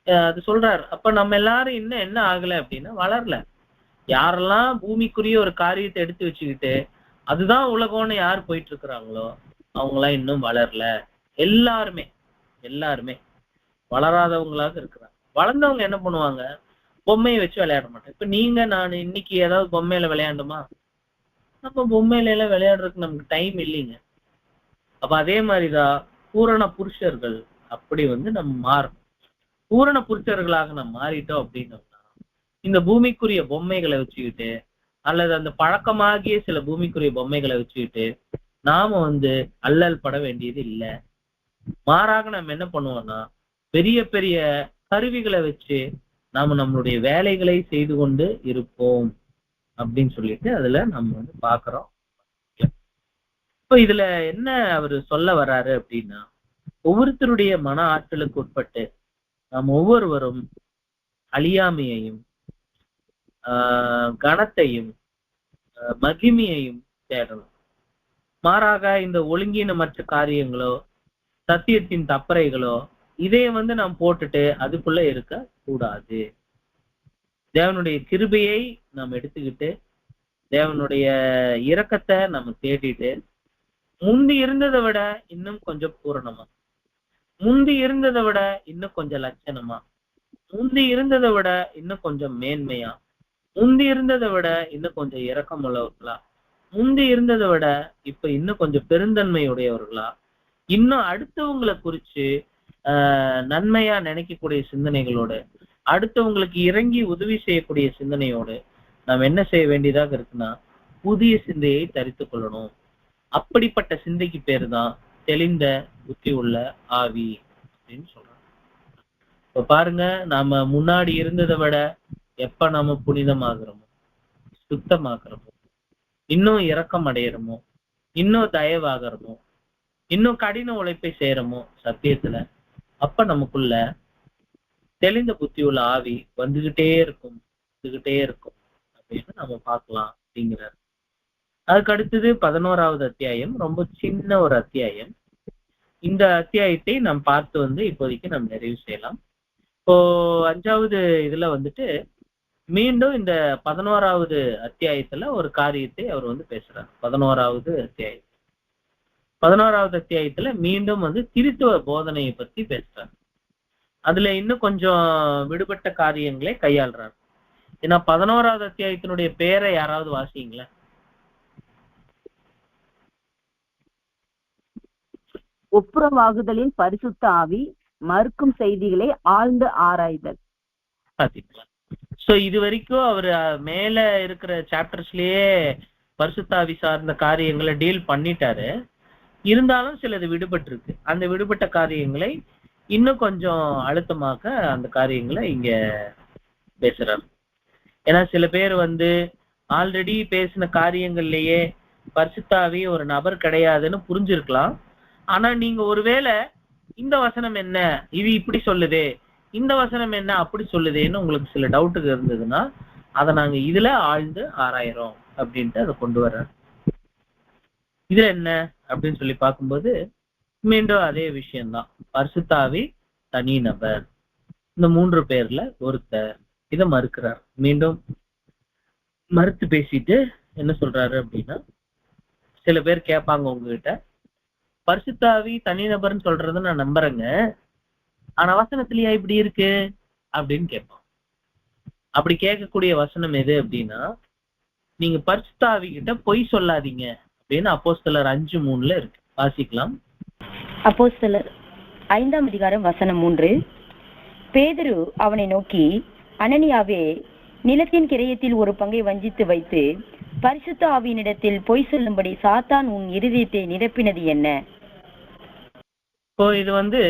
அது சொல்றாரு. அப்ப நம்ம எல்லாரும் இன்னும் என்ன ஆகல அப்படின்னா வளரல. யாரெல்லாம் பூமிக்குரிய ஒரு காரியத்தை எடுத்து வச்சுக்கிட்டு அதுதான் உலகம்னு யார் போயிட்டு இருக்கிறாங்களோ அவங்களாம் இன்னும் வளரல. எல்லாருமே வளராதவங்களாக இருக்கிறாங்க. வளர்ந்தவங்க என்ன பண்ணுவாங்க? பொம்மையை வச்சு விளையாட மாட்டேன். இப்ப நீங்க நான் இன்னைக்கு ஏதாவது பொம்மையில விளையாண்டுமா? நம்ம பொம்மையில எல்லாம் விளையாடுறதுக்கு நமக்கு டைம் இல்லைங்க. அப்ப அதே மாதிரிதான் பூரண புருஷர்கள் அப்படி வந்து நம்ம மாறணும். பூரண புருஷர்களாக நம்ம மாறிட்டோம் அப்படின்னோம்னா இந்த பூமிக்குரிய பொம்மைகளை வச்சுக்கிட்டு அல்லது அந்த பழக்கமாகிய சில பூமிக்குரிய பொம்மைகளை வச்சுக்கிட்டு நாம வந்து அல்லல் பட வேண்டியது இல்லை. மாறாக நம்ம என்ன பண்ணுவோம்னா பெரிய பெரிய கருவிகளை வச்சு நாம நம்மளுடைய வேலைகளை செய்து கொண்டு இருப்போம் அப்படின்னு சொல்லிட்டு அதுல நம்ம வந்து பாக்குறோம். இப்ப இதுல என்ன அவரு சொல்ல வர்றாரு அப்படின்னா, ஒவ்வொருத்தருடைய மன ஆற்றலுக்கு உட்பட்டு நாம் ஒவ்வொருவரும் அழியாமையையும் கனத்தையும் மகிமையையும் தேடணும். மாறாக இந்த ஒழுங்கீனமற்ற காரியங்களோ சத்தியத்தின் தப்பறைகளோ இதை வந்து நாம் போட்டுட்டு அதுக்குள்ள இருக்க கூடாது. தேவனுடைய கிருபையை நாம் எடுத்துக்கிட்டு தேவனுடைய இரக்கத்தை நம்ம தேடிட்டு முந்தி இருந்ததை விட இன்னும் கொஞ்சம் பூரணமா, முந்தி இருந்ததை விட இன்னும் கொஞ்சம் லட்சணமா, முந்தி இருந்ததை விட இன்னும் கொஞ்சம் மேன்மையா, முந்தி இருந்ததை விட இன்னும் கொஞ்சம் இரக்கம் உள்ளவர்களா, முந்தி இருந்ததை விட இப்ப இன்னும் கொஞ்சம் பெருந்தன்மையுடையவர்களா, இன்னும் அடுத்தவங்களை குறிச்சு நன்மையா நினைக்கக்கூடிய சிந்தனைகளோடு, அடுத்தவங்களுக்கு இறங்கி உதவி செய்யக்கூடிய சிந்தனையோடு நாம் என்ன செய்ய வேண்டியதாக இருக்குன்னா புதிய சிந்தையை தரித்துக் கொள்ளணும். அப்படிப்பட்ட சிந்தைக்கு பேரு தான் தெளிந்த புத்தி உள்ள ஆவி அப்படின்னு சொல்றோம். இப்ப பாருங்க, நாம முன்னாடி இருந்ததை விட எப்ப நாம புனிதமாகிறோமோ, சுத்தமாகிறோமோ, இன்னும் இரக்கம் அடையிறோமோ, இன்னும் தயவாகிறோமோ, இன்னும் கடின உழைப்பை செய்யறோமோ சத்தியத்துல, அப்ப நமக்குள்ள தெளிந்த புத்தி உள்ள ஆவி வந்துகிட்டே இருக்கும் அப்படின்னு நம்ம பார்க்கலாம் அப்படிங்கிறார். அதுக்கு அடுத்தது 11வது அத்தியாயம், ரொம்ப சின்ன ஒரு அத்தியாயம். இந்த அத்தியாயத்தை நாம் பார்த்து வந்து இப்போதைக்கு நம்ம நிறைவு செய்யலாம். இப்போ 5வது இதுல வந்துட்டு மீண்டும் இந்த 11வது அத்தியாயத்துல ஒரு காரியத்தை அவர் வந்து பேசுறார். 11வது அத்தியாயம் 11வது அத்தியாயத்துல மீண்டும் வந்து திருத்துவ போதனையை பத்தி பேசுறார். அதுல இன்னும் கொஞ்சம் விடுபட்ட காரியங்களை கையாளுறார். ஏன்னா 11வது அத்தியாயத்தினுடைய பேரை யாராவது வாசிங்களா? ஒப்புரவாகுதலின் பரிசுத்த ஆவி, மறுக்கும் செய்திகளை ஆழ்ந்து ஆராய்தல். பாத்தீங்களா? சோ இது வரைக்கும் அவர் மேல இருக்கிற சாப்டர்ஸ்லயே பரிசுத்த ஆவி சார்ந்த காரியங்களை டீல் பண்ணிட்டாரு. இருந்தாலும் சிலது விடுபட்டு இருக்கு. அந்த விடுபட்ட காரியங்களை இன்னும் கொஞ்சம் அழுத்தமாக அந்த காரியங்களை இங்க பேசுறாரு. ஏன்னா சில பேர் வந்து ஆல்ரெடி பேசின காரியங்கள்லயே பரிசுத்த ஆவி ஒரு நபர் கிடையாதுன்னு புரிஞ்சிருக்கலாம். ஆனா நீங்க ஒருவேளை இந்த வசனம் என்ன இது இப்படி சொல்லுதே, இந்த வசனம் என்ன அப்படி சொல்லுதேன்னு உங்களுக்கு சில டவுட்டுக்கு இருந்ததுன்னா அதை நாங்க இதுல ஆழ்ந்து ஆராயிரோம் அப்படின்ட்டு அதை கொண்டு வர்றாரு. இது என்ன அப்படின்னு சொல்லி பார்க்கும்போது மீண்டும் அதே விஷயம்தான். பரிசுத்த ஆவி தனி நபர், இந்த 3 பேர்ல ஒருத்தர். இதை மறுக்கிறார். மீண்டும் மறுத்து பேசிட்டு என்ன சொல்றாரு அப்படின்னா, சில பேர் கேட்பாங்க உங்ககிட்ட, பரிசுத்த ஆவி தனிநபர்னு சொல்றதை நான் நம்புறேங்க, ஆனா வசனத்திலேயே இப்படி இருக்கு அப்படின்னு கேட்பான். அப்படி கேட்கக்கூடிய வசனம் எது அப்படின்னா, நீங்க பரிசுத்த ஆவி கிட்ட பொய் சொல்லாதீங்க அப்படின்னு அப்போஸ்தலர் 5:3 இருக்கு. வாசிக்கலாம். அப்போஸ்தலர் 5ஆம் அதிகாரம் வசனம் 3. பேதுரு அவனை நோக்கி, அனனியாவே, நிலத்தின் கிரயத்தில் ஒரு பங்கை வஞ்சித்து வைத்து பரிசுத்த ஆவியினிடத்தில் பொய் சொல்லும்படி சாத்தான் உன் இருதயத்தை நிரப்பினது என்ன? இப்போ இது வந்து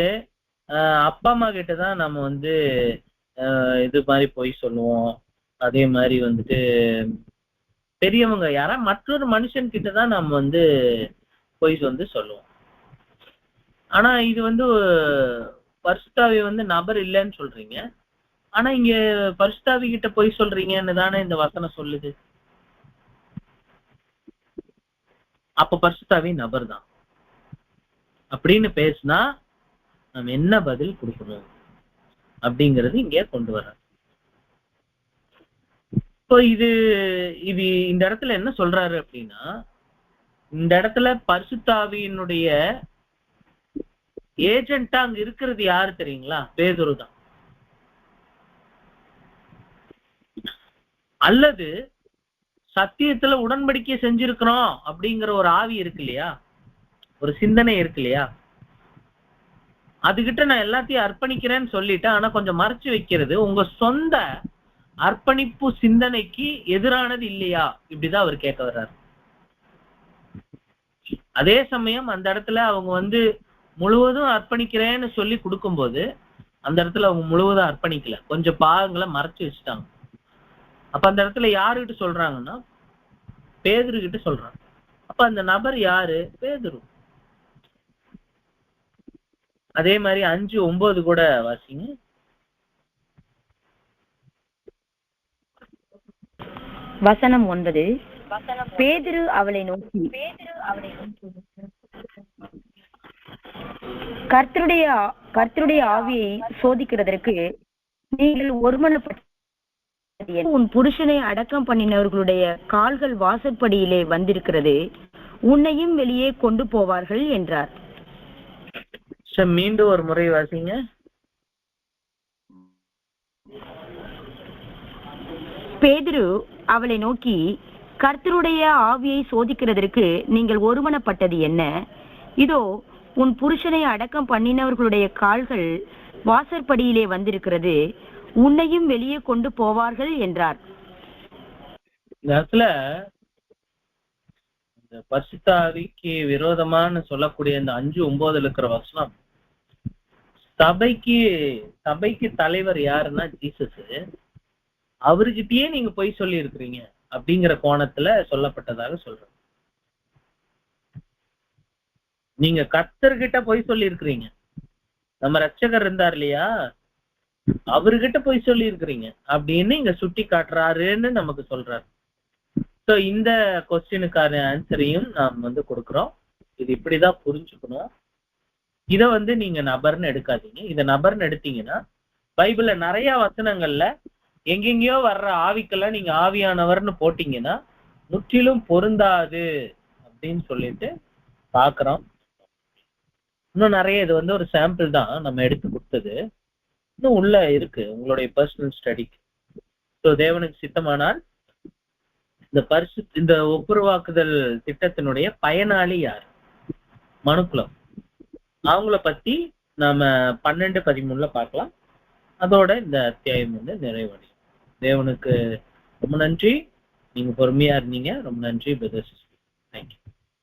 அப்பா அம்மா கிட்டதான் நம்ம வந்து இது மாதிரி பொய் சொல்லுவோம். அதே மாதிரி வந்துட்டு பெரியவங்க யாரா மற்றொரு மனுஷன் கிட்டதான் நம்ம வந்து பொய் வந்து சொல்லுவோம். ஆனா இது வந்து பரிசுத்த ஆவி வந்து நபர் இல்லைன்னு சொல்றீங்க. ஆனா இங்க பரிசுத்த ஆவி கிட்ட பொய் சொல்றீங்கன்னு தானே இந்த வசனம் சொல்லுது. அப்ப பரிசுத்த ஆவி நபர் தான் அப்படின்னு பேசினா நம்ம என்ன பதில் கொடுக்கணும் அப்படிங்கிறது இங்க கொண்டு வர. இப்போ இது இந்த இடத்துல என்ன சொல்றாரு அப்படின்னா, இந்த இடத்துல பரிசுத்த ஆவியினுடைய ஏஜென்ட்டா அங்க இருக்கிறது யாரு தெரியுங்களா? பேதுரு தான். அல்லது சத்தியத்துல உடன்படிக்கை செஞ்சிருக்கிறோம் அப்படிங்கிற ஒரு ஆவி இருக்கு இல்லையா, ஒரு சிந்தனை இருக்கு இல்லையா, அதுகிட்ட நான் எல்லாத்தையும் அர்ப்பணிக்கிறேன்னு சொல்லிட்டேன், ஆனா கொஞ்சம் மறைச்சு வைக்கிறது உங்க சொந்த அர்ப்பணிப்பு சிந்தனைக்கு எதிரானது இல்லையா? இப்படிதான் அவர் கேட்க வர்றாரு. அதே சமயம் அந்த இடத்துல அவங்க வந்து முழுவதும் அர்ப்பணிக்கிறேன்னு சொல்லி கொடுக்கும்போது அந்த இடத்துல அவங்க முழுவதும் அர்ப்பணிக்கல, கொஞ்சம் பாகங்களை மறைச்சு வச்சுட்டாங்க. அப்ப அந்த இடத்துல யாருகிட்ட சொல்றாங்கன்னா பேதுரு கிட்ட சொல்றாங்க. அப்ப அந்த நபர் யாரு? பேதுரு. அதே மாதிரி 5:9 கூட வாசிங்க. வசனம் 9. பேதுரு அவளை நோக்கி, கர்த்தருடைய ஆவியை சோதிக்கிறதற்கு நீங்கள் ஒருமனப்பட்ட உன் புருஷனை அடக்கம் பண்ணினவர்களுடைய கால்கள் வாசற்படியிலே வந்திருக்கிறது, உன்னையும் வெளியே கொண்டு போவார்கள் என்றார். மீண்டும் ஒரு முறை வாசிங்க. பேதுரு அவளை நோக்கி, கர்த்தருடைய ஆவியை சோதிக்கிறதற்கு நீங்கள் ஒருமனப்பட்டது என்ன? இதோ உன் புருஷனை அடக்கம் பண்ணினவர்களுடைய கால்கள் வாசற்படியிலே வந்திருக்கிறது, உன்னையும் வெளியே கொண்டு போவார்கள் என்றார். இந்த இடத்துல இந்த பரிசுத்த ஆவிக்கு விரோதமான சொல்லக்கூடிய இந்த 5:9 இருக்கிற வசனம், சபைக்கு தலைவர் யாருன்னா ஜீசஸ். அவர்கிட்டயே நீங்க பொய் சொல்லி இருக்கிறீங்க அப்படிங்கிற கோணத்துல சொல்லப்பட்டதாக சொல்றேன். நீங்க கர்த்தர்கிட்ட பொய் சொல்லி இருக்கிறீங்க. நம்ம ரட்சகர் இருந்தார் இல்லையா, அவர்கிட்ட பொய் சொல்லி இருக்கிறீங்க அப்படின்னு இங்க சுட்டி காட்டுறாருன்னு நமக்கு சொல்றாரு. சோ இந்த கொஸ்டினுக்கான ஆன்சரையும் நாம் வந்து கொடுக்கிறோம். இது இப்படிதான் புரிஞ்சுக்கணும். இத வந்து நீங்க நபர்னு எடுக்காதீங்க. இத நபர்னு எடுத்தீங்கன்னா பைபிள்ல நிறைய வசனங்கள்ல எங்கெங்கயோ வர்ற ஆவிக்கெல்லாம் நீங்க ஆவியானவர்னு போட்டீங்கன்னா முற்றிலும் பொருந்தாது அப்படின்னு சொல்லிட்டு பாக்குறோம். இன்னும் நிறைய, இது வந்து ஒரு சாம்பிள் தான் நம்ம எடுத்து கொடுத்தது, இன்னும் உள்ள இருக்கு உங்களுடைய பர்சனல் ஸ்டடிக்கு. ஸோ தேவனுக்கு சித்தமானால் இந்த ஒப்புரவாக்குதல் திட்டத்தினுடைய பயனாளி யார்? மனுக்குலம். அவங்கள பத்தி நாம 12-13 பார்க்கலாம். அதோட இந்த அத்தியாயம் வந்து நிறைவடையும். தேவனுக்கு ரொம்ப நன்றி. நீங்க பொறுமையா இருந்தீங்க. ரொம்ப நன்றி பிரதர்ஸ். தேங்க்யூ.